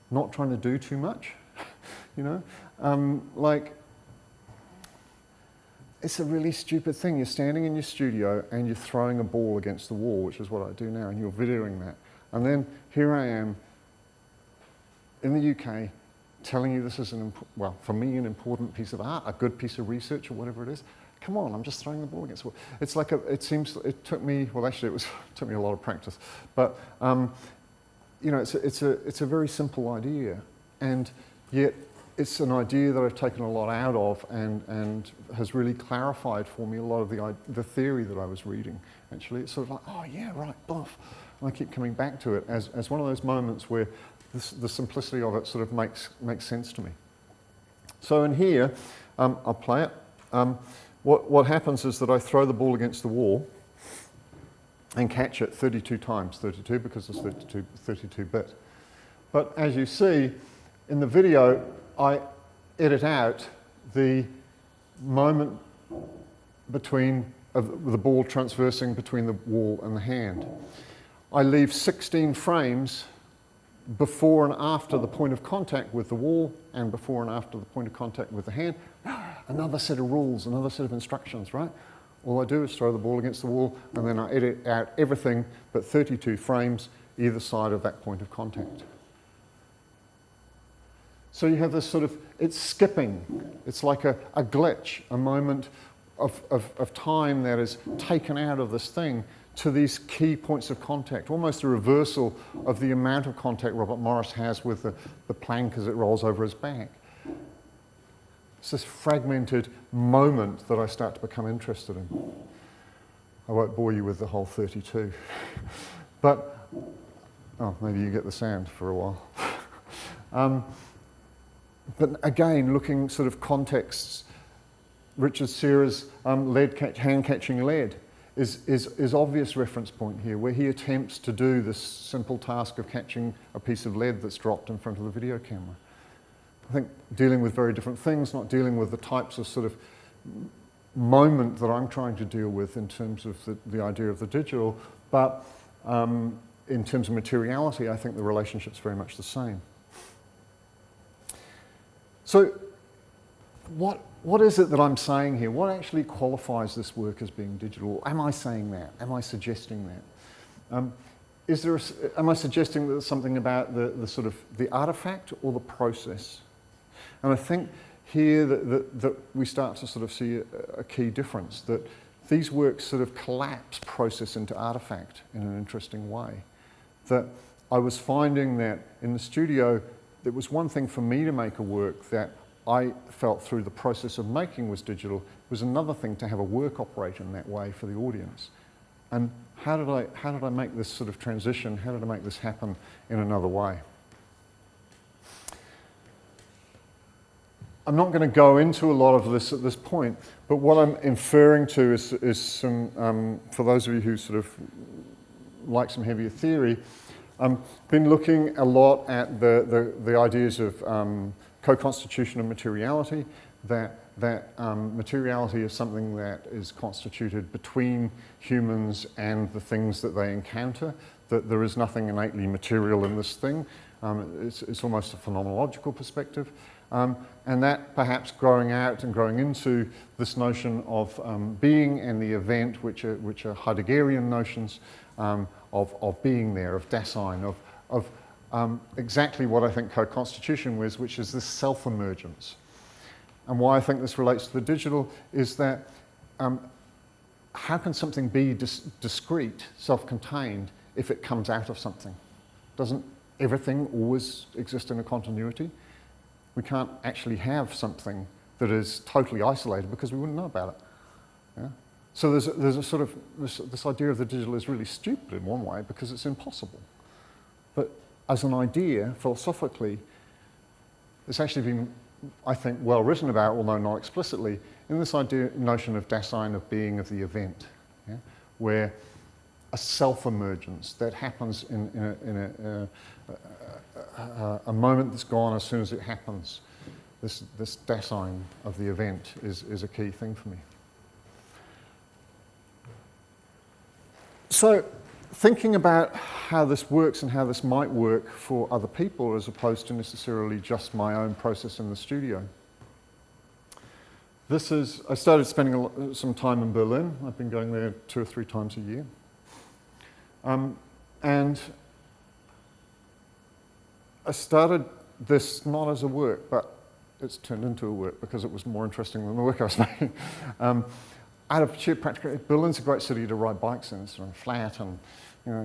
S1: not trying to do too much. You know, like. It's a really stupid thing. You're standing in your studio and you're throwing a ball against the wall, which is what I do now, and you're videoing that. And then here I am in the UK telling you this is, well, for me, an important piece of art, a good piece of research or whatever it is. Come on, I'm just throwing the ball against the wall. It's like, it took me, well, actually, it took me a lot of practice. But, you know, it's a very simple idea. And yet, it's an idea that I've taken a lot out of and has really clarified for me a lot of the theory that I was reading, actually. It's sort of like, oh yeah, right, bluff. And I keep coming back to it as one of those moments where the simplicity of it sort of makes sense to me. So in here, I'll play it. What happens is that I throw the ball against the wall and catch it 32 times, 32 because it's 32-bit. But as you see, in the video, I edit out the moment between the ball transversing between the wall and the hand. I leave 16 frames before and after the point of contact with the wall and before and after the point of contact with the hand. Another set of rules, another set of instructions, right? All I do is throw the ball against the wall and then I edit out everything but 32 frames either side of that point of contact. So you have this sort of, it's skipping. It's like a glitch, a moment of time that is taken out of this thing to these key points of contact, almost a reversal of the amount of contact Robert Morris has with the plank as it rolls over his back. It's this fragmented moment that I start to become interested in. I won't bore you with the whole 32. But, oh, maybe you get the sound for a while. But again, looking sort of contexts, Richard Serra's hand-catching lead is obvious reference point here, where he attempts to do this simple task of catching a piece of lead that's dropped in front of the video camera. I think dealing with very different things, not dealing with the types of sort of moment that I'm trying to deal with in terms of the idea of the digital, but in terms of materiality, I think the relationship's very much the same. So what is it that I'm saying here? What actually qualifies this work as being digital? Am I saying that? Am I suggesting that? Am I suggesting that there's something about the sort of the artifact or the process? And I think here that we start to sort of see a key difference, that these works sort of collapse process into artifact in an interesting way. That I was finding that in the studio, it was one thing for me to make a work that I felt through the process of making was digital. It was another thing to have a work operate in that way for the audience. And how did I make this sort of transition? How did I make this happen in another way? I'm not going to go into a lot of this at this point, but what I'm inferring to is some, for those of you who sort of like some heavier theory, I've been looking a lot at the ideas of co-constitution of materiality, that materiality is something that is constituted between humans and the things that they encounter, that there is nothing innately material in this thing. It's almost a phenomenological perspective. And that perhaps growing out and growing into this notion of being and the event, which are Heideggerian notions of being there, of Dasein, of exactly what I think co-constitution was, which is this self-emergence. And why I think this relates to the digital is that how can something be discrete, self-contained, if it comes out of something? Doesn't everything always exist in a continuity? We can't actually have something that is totally isolated because we wouldn't know about it. Yeah? So there's a sort of, this idea of the digital is really stupid in one way because it's impossible. But as an idea, philosophically, it's actually been, I think, well written about, although not explicitly, in this notion of Dasein, of being of the event, yeah? Where a self-emergence that happens in a moment that's gone as soon as it happens. This Dasein of the event is a key thing for me. So thinking about how this works and how this might work for other people as opposed to necessarily just my own process in the studio. I started spending some time in Berlin. I've been going there 2 or 3 times a year. And I started this not as a work, but it's turned into a work because it was more interesting than the work I was making. Out of sheer practical, Berlin's a great city to ride bikes in. It's sort of flat and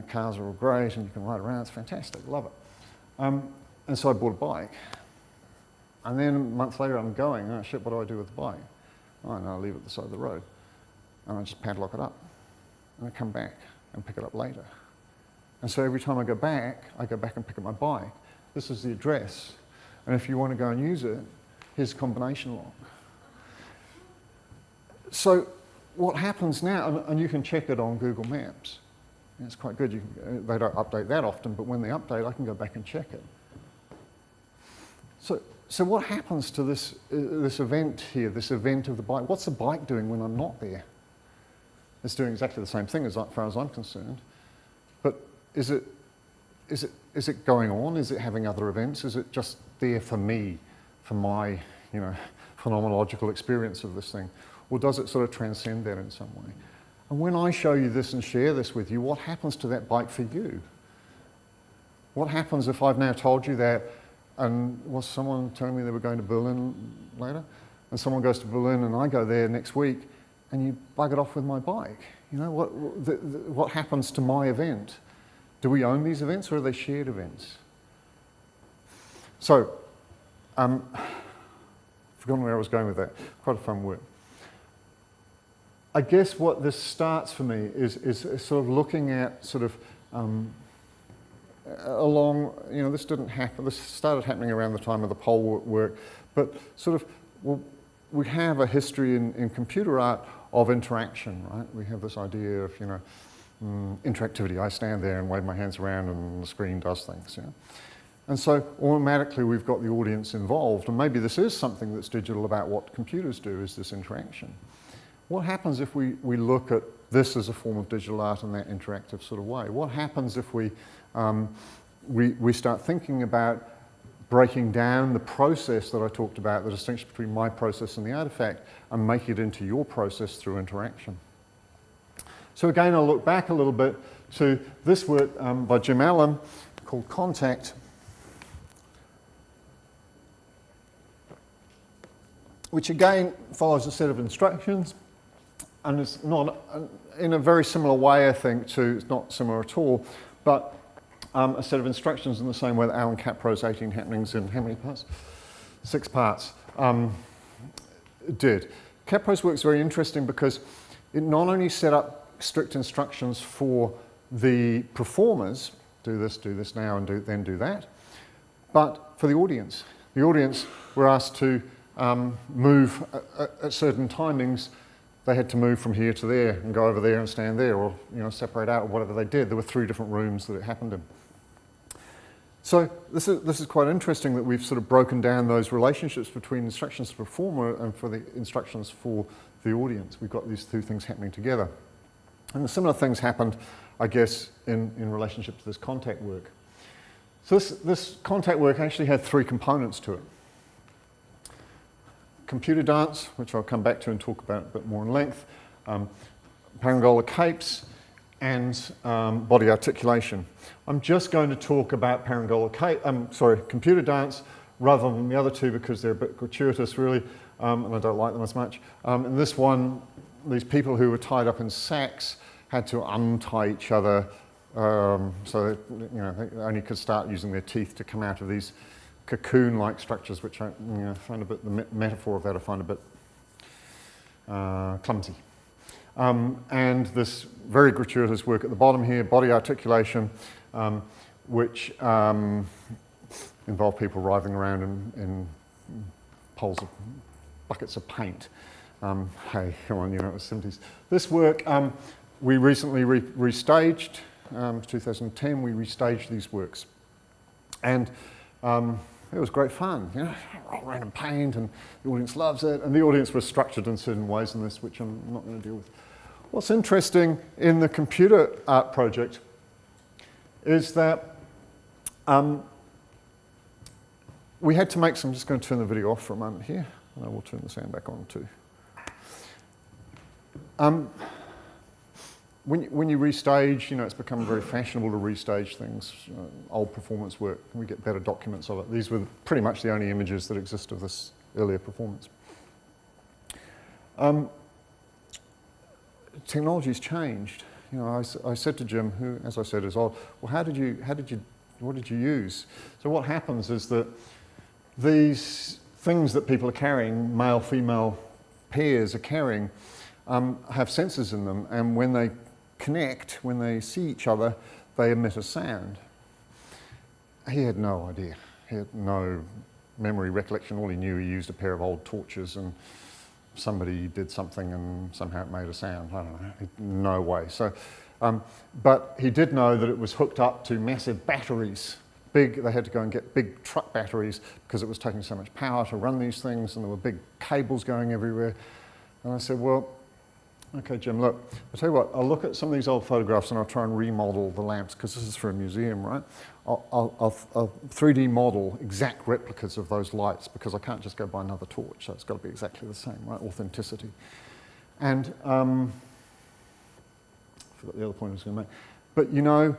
S1: cars are all great and you can ride around. It's fantastic, love it. And so I bought a bike. And then a month later I'm going, oh shit, what do I do with the bike? Oh, no, I leave it at the side of the road. And I just padlock it up. And I come back and pick it up later. And so every time I go back and pick up my bike. This is the address. And if you want to go and use it, here's a combination lock. So what happens now, and you can check it on Google Maps. It's quite good. They don't update that often, but when they update, I can go back and check it. So what happens to this event here, this event of the bike? What's the bike doing when I'm not there? It's doing exactly the same thing as far as I'm concerned. But is it going on? Is it having other events? Is it just there for me, for my phenomenological experience of this thing? Or does it sort of transcend that in some way? And when I show you this and share this with you, what happens to that bike for you? What happens if I've now told you that, and was someone telling me they were going to Berlin later? And someone goes to Berlin and I go there next week and you bug it off with my bike. What happens to my event? Do we own these events or are they shared events? So, forgotten where I was going with that. Quite a fun word. I guess what this starts for me is sort of looking at sort of along, this didn't happen, this started happening around the time of the pole work, but sort of, we have a history in computer art of interaction, right? We have this idea of, interactivity. I stand there and wave my hands around and the screen does things, And so automatically we've got the audience involved, and maybe this is something that's digital about what computers do, is this interaction. What happens if we look at this as a form of digital art in that interactive sort of way? What happens if we start thinking about breaking down the process that I talked about, the distinction between my process and the artifact, and make it into your process through interaction? So again, I'll look back a little bit to this work by Jim Allen called Contact, which again follows a set of instructions. And it's not, in a very similar way, I think, it's not similar at all, but a set of instructions in the same way that Alan Capro's 18 Happenings in how many parts? 6 parts did. Capro's work is very interesting because it not only set up strict instructions for the performers, do this now and then do that, but for the audience. The audience were asked to move at certain timings. They had to move from here to there and go over there and stand there, or separate out, or whatever they did. There were 3 different rooms that it happened in. So this is quite interesting that we've sort of broken down those relationships between instructions to the performer and for the instructions for the audience. We've got these 2 things happening together. And the similar things happened, I guess, in relationship to this contact work. So this contact work actually had 3 components to it. Computer dance, which I'll come back to and talk about a bit more in length, parangola capes, and body articulation. I'm just going to talk about computer dance rather than the other 2 because they're a bit gratuitous really, and I don't like them as much. And this one, these people who were tied up in sacks had to untie each other so that, you know, they only could start using their teeth to come out of these cocoon-like structures, which I find a bit, the metaphor of that I find a bit clumsy. And this very gratuitous work at the bottom here, body articulation, which involved people writhing around in poles of buckets of paint. Hey, come on, you know, it was 70s. This work we recently restaged. 2010, we restaged these works. And it was great fun, you know, roll around in paint, and the audience loves it, and the audience was structured in certain ways in this, which I'm not going to deal with. What's interesting in the computer art project is that we had to make some, I'm just going to turn the video off for a moment here, and I will turn the sound back on too. When you restage, you know, it's become very fashionable to restage things, old performance work, and we get better documents of it. These were pretty much the only images that exist of this earlier performance. Technology's changed. You know, I said to Jim, who, as I said, is old, well, what did you use? So what happens is that these things that people are carrying, male-female pairs are carrying, have sensors in them, and when they connect, when they see each other, they emit a sound. He had no idea. He had no memory recollection. All he knew, he used a pair of old torches and somebody did something and somehow it made a sound. I don't know, no way. So, but he did know that it was hooked up to massive batteries. Big, they had to go and get big truck batteries because it was taking so much power to run these things, and there were big cables going everywhere. And I said, well, okay, Jim, look, I'll tell you what, I'll look at some of these old photographs and I'll try and remodel the lamps, because this is for a museum, right? I'll 3D model exact replicas of those lights, because I can't just go buy another torch, so it's got to be exactly the same, right? Authenticity. And I forgot the other point I was going to make. But you know,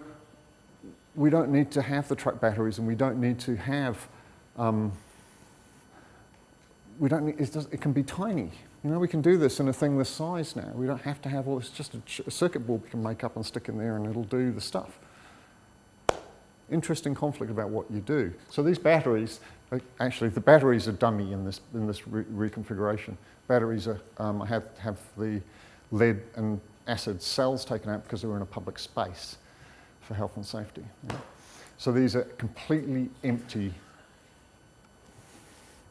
S1: we don't need to have the truck batteries, and we don't need to have, it can be tiny. You know, we can do this in a thing this size now. We don't have to have all this, just a circuit board we can make up and stick in there and it'll do the stuff. Interesting conflict about what you do. So these batteries, actually the batteries are dummy in this reconfiguration. Batteries are, I have the lead and acid cells taken out because they were in a public space for health and safety. Yeah. So these are completely empty,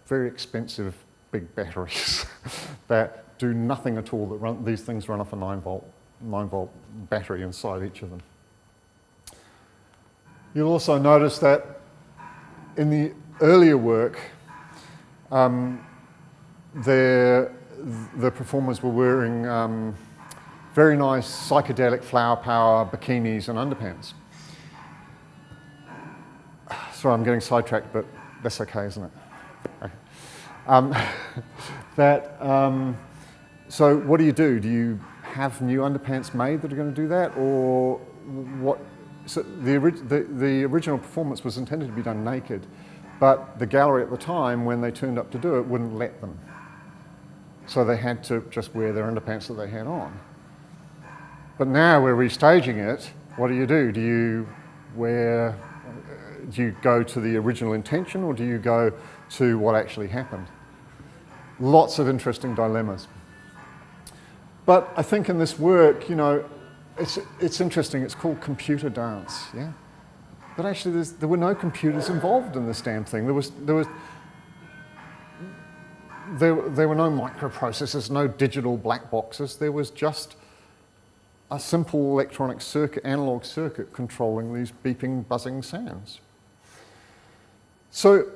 S1: very expensive big batteries that do nothing at all. That these things run off a 9 volt battery inside each of them. You'll also notice that in the earlier work, the performers were wearing very nice psychedelic flower power bikinis and underpants. Sorry, I'm getting sidetracked, but that's okay, isn't it? Okay. So what do? Do you have new underpants made that are going to do that, or what? So the original performance was intended to be done naked, but the gallery at the time, when they turned up to do it, wouldn't let them. So they had to just wear their underpants that they had on. But now we're restaging it. What do? Do you go to the original intention, or do you go to what actually happened? Lots of interesting dilemmas. But I think in this work, you know, it's interesting. It's called computer dance, yeah? But actually there were no computers involved in this damn thing. There were no microprocessors, no digital black boxes. There was just a simple electronic circuit, analog circuit, controlling these beeping, buzzing sounds. So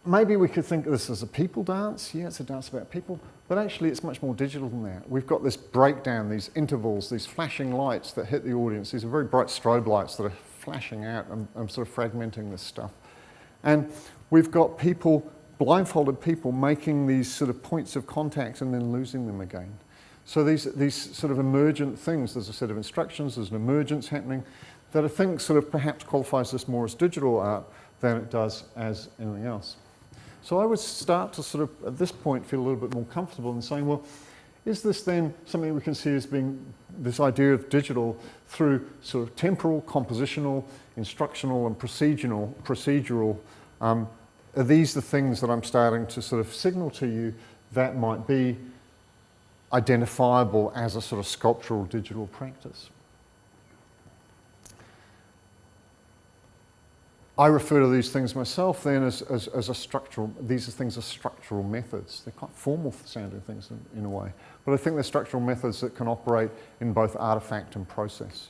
S1: maybe we could think of this as a people dance. Yeah, it's a dance about people, but actually it's much more digital than that. We've got this breakdown, these intervals, these flashing lights that hit the audience. These are very bright strobe lights that are flashing out and sort of fragmenting this stuff. And we've got people, blindfolded people, making these sort of points of contact and then losing them again. So these sort of emergent things, there's a set of instructions, there's an emergence happening that I think sort of perhaps qualifies this more as digital art than it does as anything else. So I would start to sort of, at this point, feel a little bit more comfortable in saying, well, Is this then something we can see as being this idea of digital through sort of temporal, compositional, instructional, and procedural? Are these the things that I'm starting to sort of signal to you that might be identifiable as a sort of sculptural digital practice? I refer to these things myself then as a structural, these things are structural methods. They're quite formal sounding things in a way, but I think they're structural methods that can operate in both artifact and process.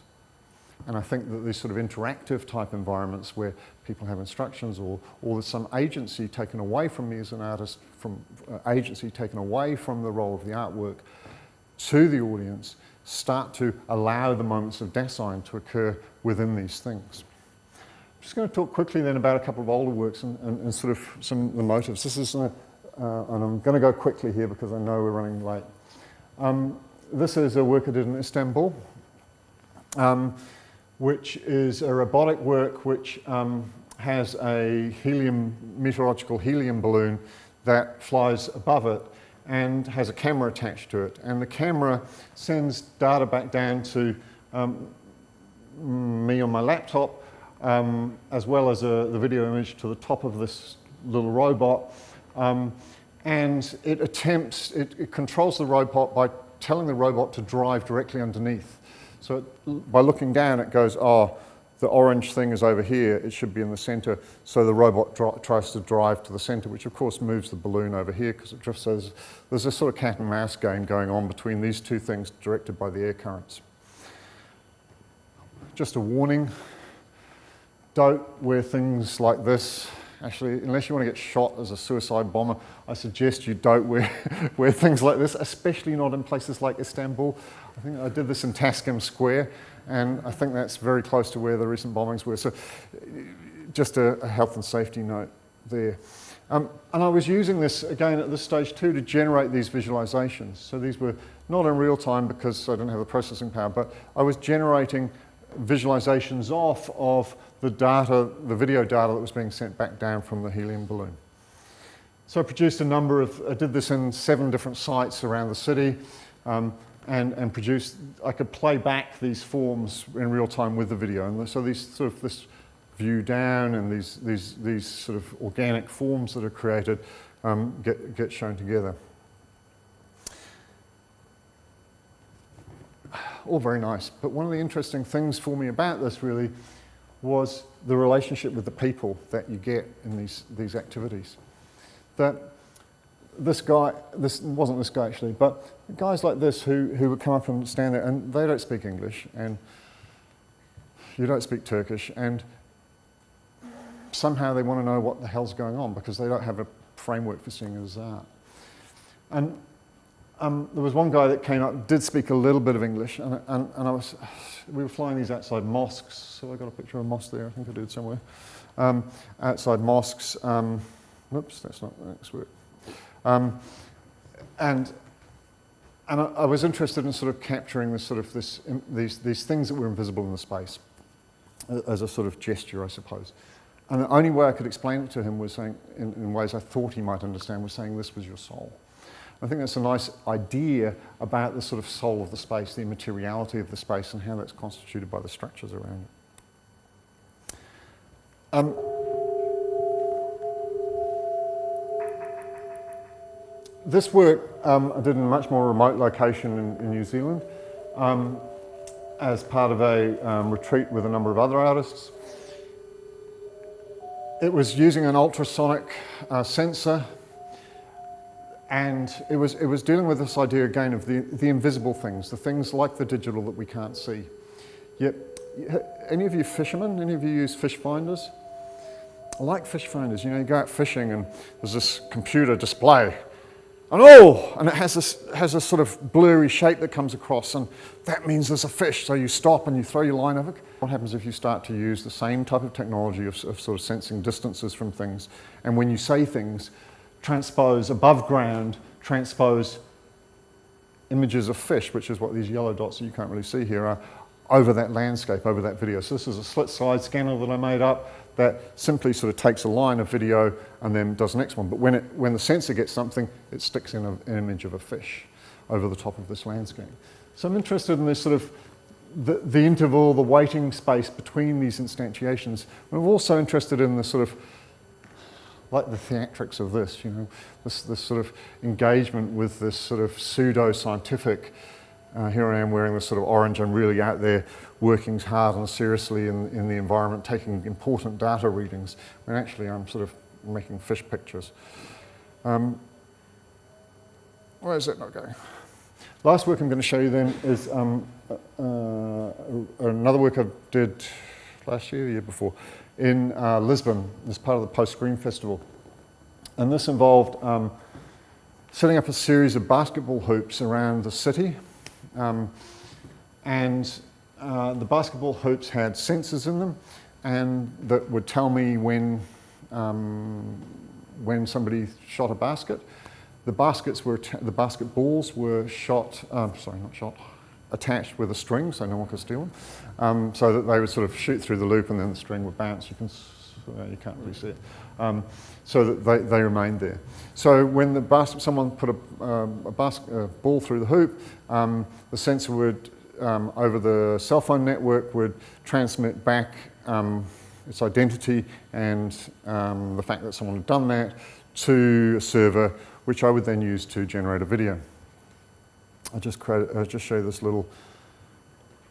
S1: And I think that these sort of interactive type environments where people have instructions or there's some agency taken away from me as an artist, from agency taken away from the role of the artwork to the audience, start to allow the moments of Dasein to occur within these things. I'm just going to talk quickly then about a couple of older works and sort of some of the motives. This is, and I'm going to go quickly here because I know we're running late. This is a work I did in Istanbul, which is a robotic work which has a meteorological helium balloon that flies above it and has a camera attached to it. And the camera sends data back down to me on my laptop, as well as the video image to the top of this little robot. And it controls the robot by telling the robot to drive directly underneath. So by looking down, it goes, oh, the orange thing is over here, it should be in the center. So the robot tries to drive to the center, which of course moves the balloon over here because it drifts. So there's a sort of cat and mouse game going on between these two things directed by the air currents. Just a warning, don't wear things like this. Actually, unless you want to get shot as a suicide bomber, I suggest you don't wear things like this, especially not in places like Istanbul. I think I did this in Taksim Square, and I think that's very close to where the recent bombings were. So just a health and safety note there. And I was using this, again, at this stage too, to generate these visualizations. So these were not in real time because I didn't have the processing power, but I was generating visualizations off of the data, the video data that was being sent back down from the helium balloon. So I produced I did this in 7 different sites around the city, and produced, I could play back these forms in real time with the video. And so these sort of, this view down and these sort of organic forms that are created get shown together. All very nice, but one of the interesting things for me about this really was the relationship with the people that you get in these activities. That this guy, this wasn't this guy actually, but guys like this who would come up and stand there, and they don't speak English, and you don't speak Turkish, and somehow they want to know what the hell's going on because they don't have a framework for seeing it as art. And there was one guy that came up, did speak a little bit of English, and we were flying these outside mosques, so I got a picture of a mosque there, I think I did somewhere. Outside mosques, oops, that's not the next word. And I was interested in sort of capturing this sort of these things that were invisible in the space as a sort of gesture, I suppose. And the only way I could explain it to him was saying, in ways I thought he might understand, was saying this was your soul. I think that's a nice idea about the sort of soul of the space, the materiality of the space, and how that's constituted by the structures around it. This work I did in a much more remote location in New Zealand as part of a retreat with a number of other artists. It was using an ultrasonic sensor, and it was dealing with this idea again of the invisible things, the things like the digital that we can't see. Yet, any of you fishermen, any of you use fish finders? I like fish finders. You know, you go out fishing and there's this computer display, and it has this sort of blurry shape that comes across, and that means there's a fish. So you stop and you throw your line over. What happens if you start to use the same type of technology of sort of sensing distances from things, and when you say things, transpose above ground, transpose images of fish, which is what these yellow dots that you can't really see here are, over that landscape, over that video. So this is a slit side scanner that I made up that simply sort of takes a line of video and then does the next one. But when the sensor gets something, it sticks in an image of a fish. over the top of this landscape. So I'm interested in this sort of the interval, the waiting space between these instantiations. I'm also interested in the sort of, like the theatrics of this, you know, this sort of engagement with this sort of pseudo-scientific, here I am wearing this sort of orange, I'm really out there working hard and seriously in the environment, taking important data readings, when actually I'm sort of making fish pictures. Where is that not going? Last work I'm going to show you then is another work I did last year, the year before, in Lisbon as part of the Post-Screen Festival. And this involved setting up a series of basketball hoops around the city. The basketball hoops had sensors in them and that would tell me when somebody shot a basket. The basketballs were attached with a string so no one could steal them, so that they would sort of shoot through the loop and then the string would bounce. You can't really see it. So that they remained there. So when someone put a ball through the hoop, the sensor would, over the cell phone network, would transmit back its identity and the fact that someone had done that to a server, which I would then use to generate a video. I'll just show you this little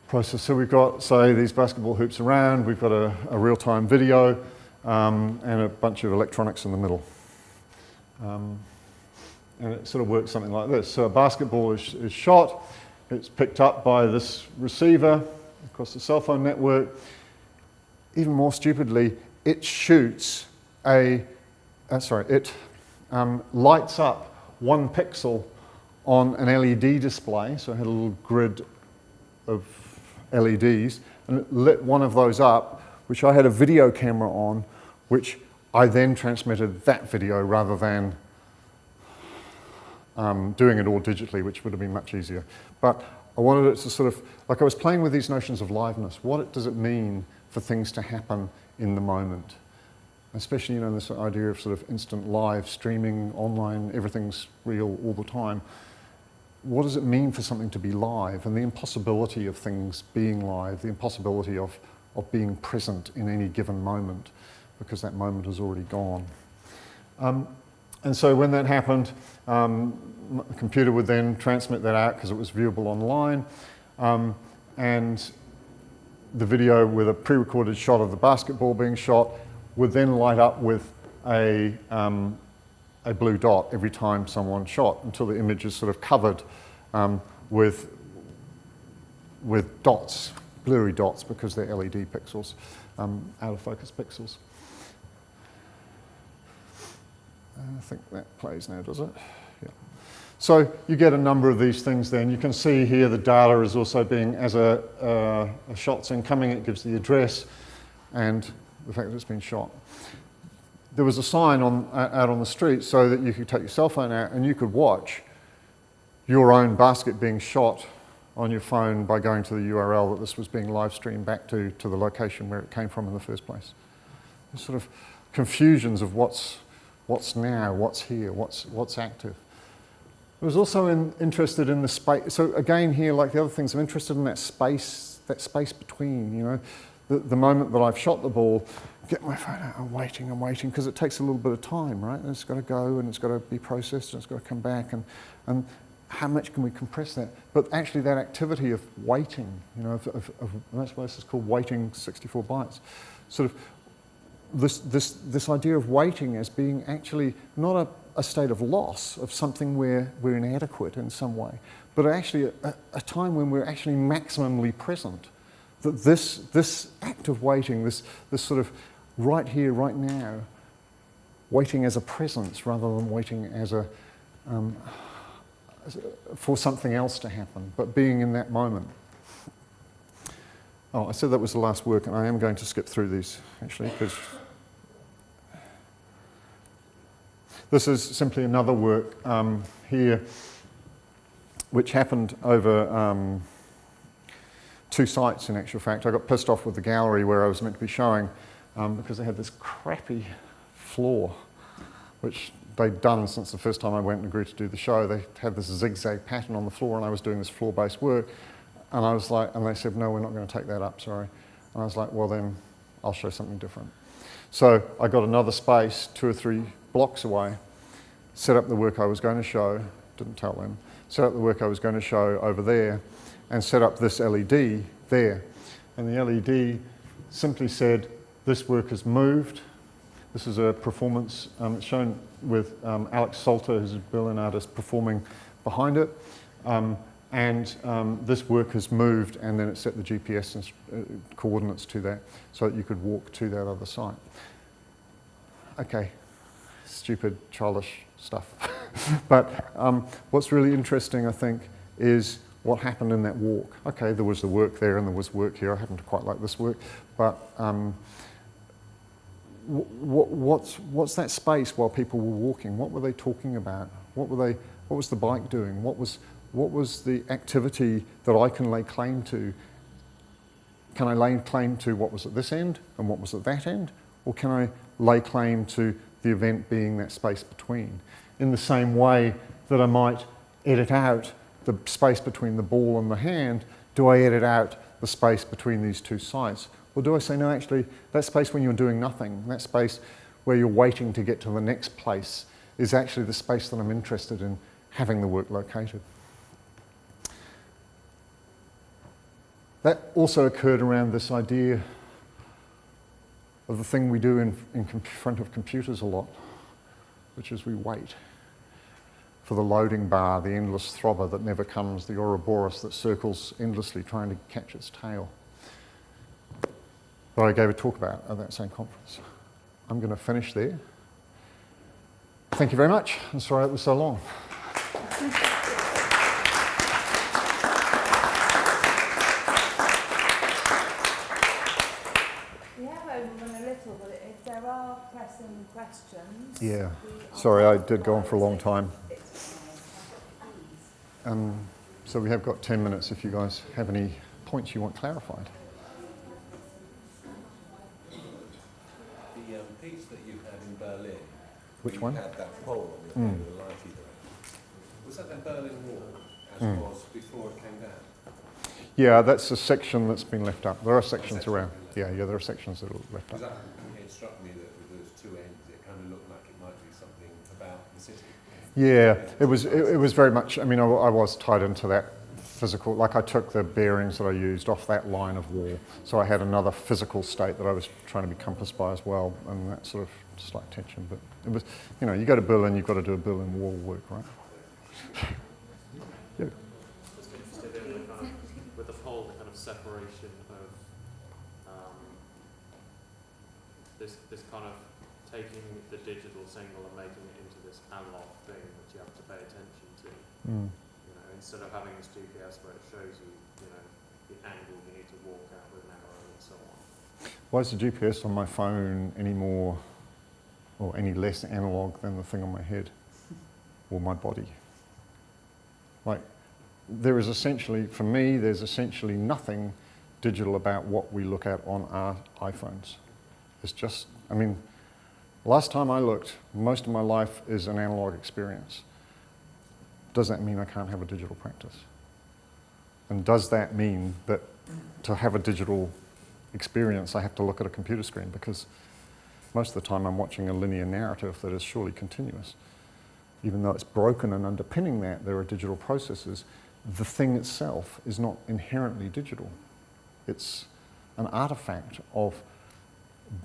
S1: process. So we've got, say, these basketball hoops around, we've got a real-time video, and a bunch of electronics in the middle. And it sort of works something like this. So a basketball is shot, it's picked up by this receiver across the cell phone network. Even more stupidly, it shoots lights up 1 pixel on an LED display. So I had a little grid of LEDs, and it lit one of those up, which I had a video camera on, which I then transmitted that video rather than doing it all digitally, which would have been much easier. But I wanted it to sort of, like I was playing with these notions of liveness. What does it mean for things to happen in the moment? Especially, you know, this idea of sort of instant live streaming, online, everything's real all the time. What does it mean for something to be live? And the impossibility of things being live, the impossibility of being present in any given moment, because that moment is already gone. And so when that happened, the computer would then transmit that out because it was viewable online, and the video with a pre-recorded shot of the basketball being shot would then light up with a blue dot every time someone shot, until the image is sort of covered with dots, blurry dots, because they're LED pixels, out of focus pixels. I think that plays now, does it? Yeah. So you get a number of these things then. You can see here the data is also being, as a shot's incoming, it gives the address and the fact that it's been shot. There was a sign out on the street so that you could take your cell phone out and you could watch your own basket being shot on your phone by going to the URL that this was being live streamed back to the location where it came from in the first place. There's sort of confusions of what's now, what's here, what's active. I was also interested in the space. So again here, like the other things, I'm interested in that space between, you know, the moment that I've shot the ball, get my phone out, I'm waiting, because it takes a little bit of time, right? And it's got to go, and it's got to be processed, and it's got to come back, and how much can we compress that? But actually that activity of waiting, you know, and that's why this is called waiting 64 bytes. Sort of this idea of waiting as being actually not a state of loss, of something where we're inadequate in some way, but actually a time when we're actually maximally present. That this act of waiting, this sort of right here, right now, waiting as a presence rather than waiting as for something else to happen, but being in that moment. Oh, I said that was the last work, and I am going to skip through these, actually, because this is simply another work here, which happened over 2 sites, in actual fact. I got pissed off with the gallery where I was meant to be showing because they had this crappy floor, which they'd done since the first time I went and agreed to do the show. They had this zigzag pattern on the floor, and I was doing this floor-based work. And I was like, and they said, no, we're not going to take that up, sorry. And I was like, well then, I'll show something different. So I got another space 2 or 3 blocks away, set up the work I was going to show, didn't tell them, set up the work I was going to show over there, and set up this LED there. And the LED simply said, this work has moved. This is a performance, it's shown with Alex Salter, who's a Berlin artist, performing behind it. This work has moved, and then it set the GPS coordinates to that so that you could walk to that other site. Okay, stupid, childish stuff. But what's really interesting, I think, is what happened in that walk. Okay, there was the work there and there was work here. I happen to quite like this work, but what's that space while people were walking? What were they talking about? What was the bike doing? What was the activity that I can lay claim to? Can I lay claim to what was at this end and what was at that end? Or can I lay claim to the event being that space between? In the same way that I might edit out the space between the ball and the hand, do I edit out the space between these 2 sites? Or do I say, no, actually, that space when you're doing nothing, that space where you're waiting to get to the next place is actually the space that I'm interested in having the work located. That also occurred around this idea of the thing we do in front of computers a lot, which is we wait for the loading bar, the endless throbber that never comes, the Ouroboros that circles endlessly trying to catch its tail. That I gave a talk about at that same conference. I'm going to finish there. Thank you very much. I'm sorry it was so long.
S3: We have overrun a little, but if there are pressing questions...
S1: Yeah, sorry, I did go on for a long time. So we have got 10 minutes if you guys have any points you want clarified.
S4: The piece that you had in Berlin,
S1: Which one?
S4: You had that pole on the end of the light either end. Was that the Berlin Wall, as it was before it came down?
S1: Yeah, that's a section that's been left up. There are sections around. Yeah, there are sections that are left up.
S4: Because it struck me that with those 2 ends, it kind of looked like it might be something about the city.
S1: Yeah, it was very much, I mean, I was tied into that physical, like I took the bearings that I used off that line of wall, so I had another physical state that I was trying to be compassed by as well, and that sort of slight tension, but it was, you go to Berlin, you've got to do a Berlin Wall work, right? Yeah.
S5: I was interested in the kind of, with the pole, the kind of separation of this kind of taking the digital signal and making it into this analog thing that you have to pay attention to. Instead of having this GPS where it shows you, the angle you need to walk out with an arrow and so on.
S1: Why is the GPS on my phone any more or any less analog than the thing on my head or my body? Like, there is essentially, for me, there's essentially nothing digital about what we look at on our iPhones. It's just, I mean, last time I looked, most of my life is an analog experience. Does that mean I can't have a digital practice? And does that mean that to have a digital experience, I have to look at a computer screen? Because most of the time I'm watching a linear narrative that is surely continuous. Even though it's broken and underpinning that, there are digital processes. The thing itself is not inherently digital. It's an artifact of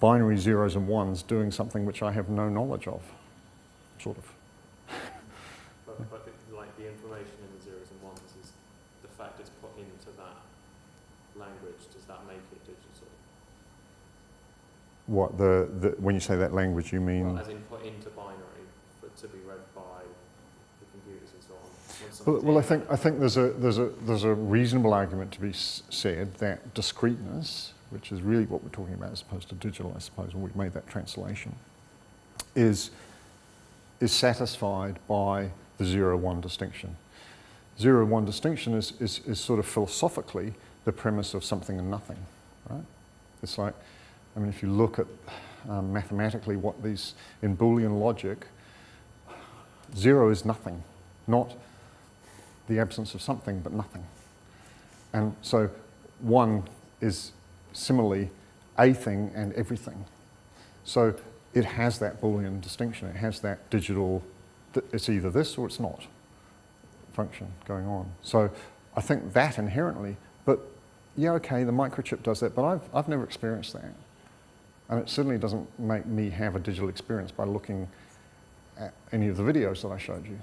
S1: binary zeros and ones doing something which I have no knowledge of, sort of.
S5: But like the information in the zeros and ones is the fact it's put into that language. Does that make it digital?
S1: What, when you say that language, you mean?
S5: Well, as in put into binary, but to be read by the computers and so on.
S1: Well, I think there's a reasonable argument to be said that discreteness, which is really what we're talking about as opposed to digital, I suppose, when we've made that translation, is satisfied by the 0-1 distinction. 0-1 distinction is sort of philosophically the premise of something and nothing, right? It's like, I mean, if you look at mathematically what these, in Boolean logic, 0 is nothing, not the absence of something, but nothing. And so 1 is similarly a thing and everything. So it has that Boolean distinction. It has that digital, it's either this or it's not function going on. So I think that inherently, but yeah, okay, the microchip does that, but I've never experienced that. And it certainly doesn't make me have a digital experience by looking at any of the videos that I showed you.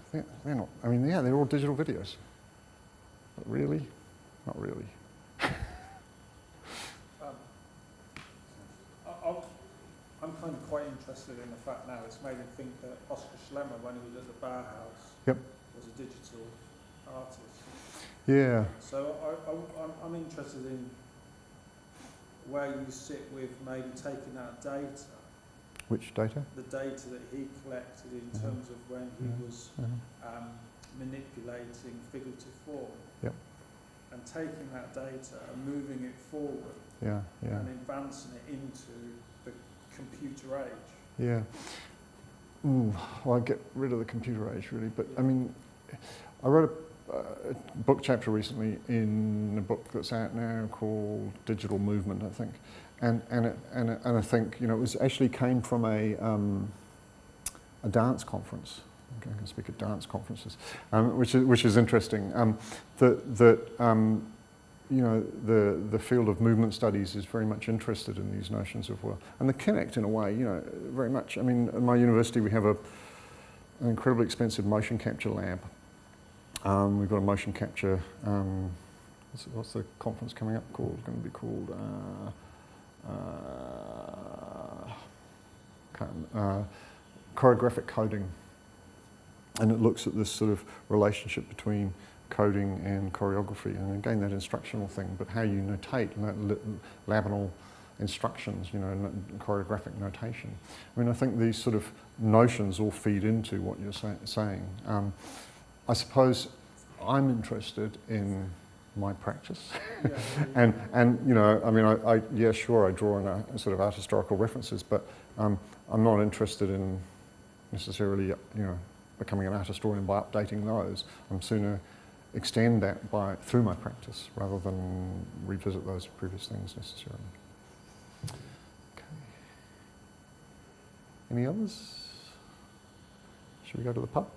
S1: They're not, I mean, yeah, they're all digital videos. But really? Not really.
S6: I'm kind of quite interested in the fact now, it's made me think that Oscar Schlemmer, when he was at the Bauhaus,
S1: Yep.
S6: was a digital artist.
S1: Yeah.
S6: So I'm interested in where you sit with maybe taking that data,
S1: Which data?
S6: the data that he collected in
S1: Mhm.
S6: terms of when he
S1: Mhm.
S6: was
S1: Mhm.
S6: manipulating figurative form,
S1: Yep.
S6: and taking that data and moving it forward
S1: Yeah, yeah.
S6: and advancing it into the computer age.
S1: Yeah. Ooh, well, I'd get rid of the computer age, really. But, I mean, I wrote a book chapter recently in a book that's out now called Digital Movement, I think. And I think, you know, it was actually came from a dance conference. Okay, I can speak at dance conferences, which is interesting. You know, the field of movement studies is very much interested in these notions of, well, and the Kinect in a way, you know, very much. I mean, at my university we have an incredibly expensive motion capture lab. We've got a motion capture, what's the conference coming up called? It's going to be called, choreographic coding. And it looks at this sort of relationship between coding and choreography, and again that instructional thing, but how you notate labinal instructions, you know, choreographic notation. I mean, I think these sort of notions all feed into what you're saying. I suppose I'm interested in my practice, and you know, I mean, yeah, sure, I draw in a sort of art historical references, but I'm not interested in necessarily, you know, becoming an art historian by updating those. I'm sooner extend that through my practice rather than revisit those previous things necessarily. Okay. Any others? Should we go to the pub?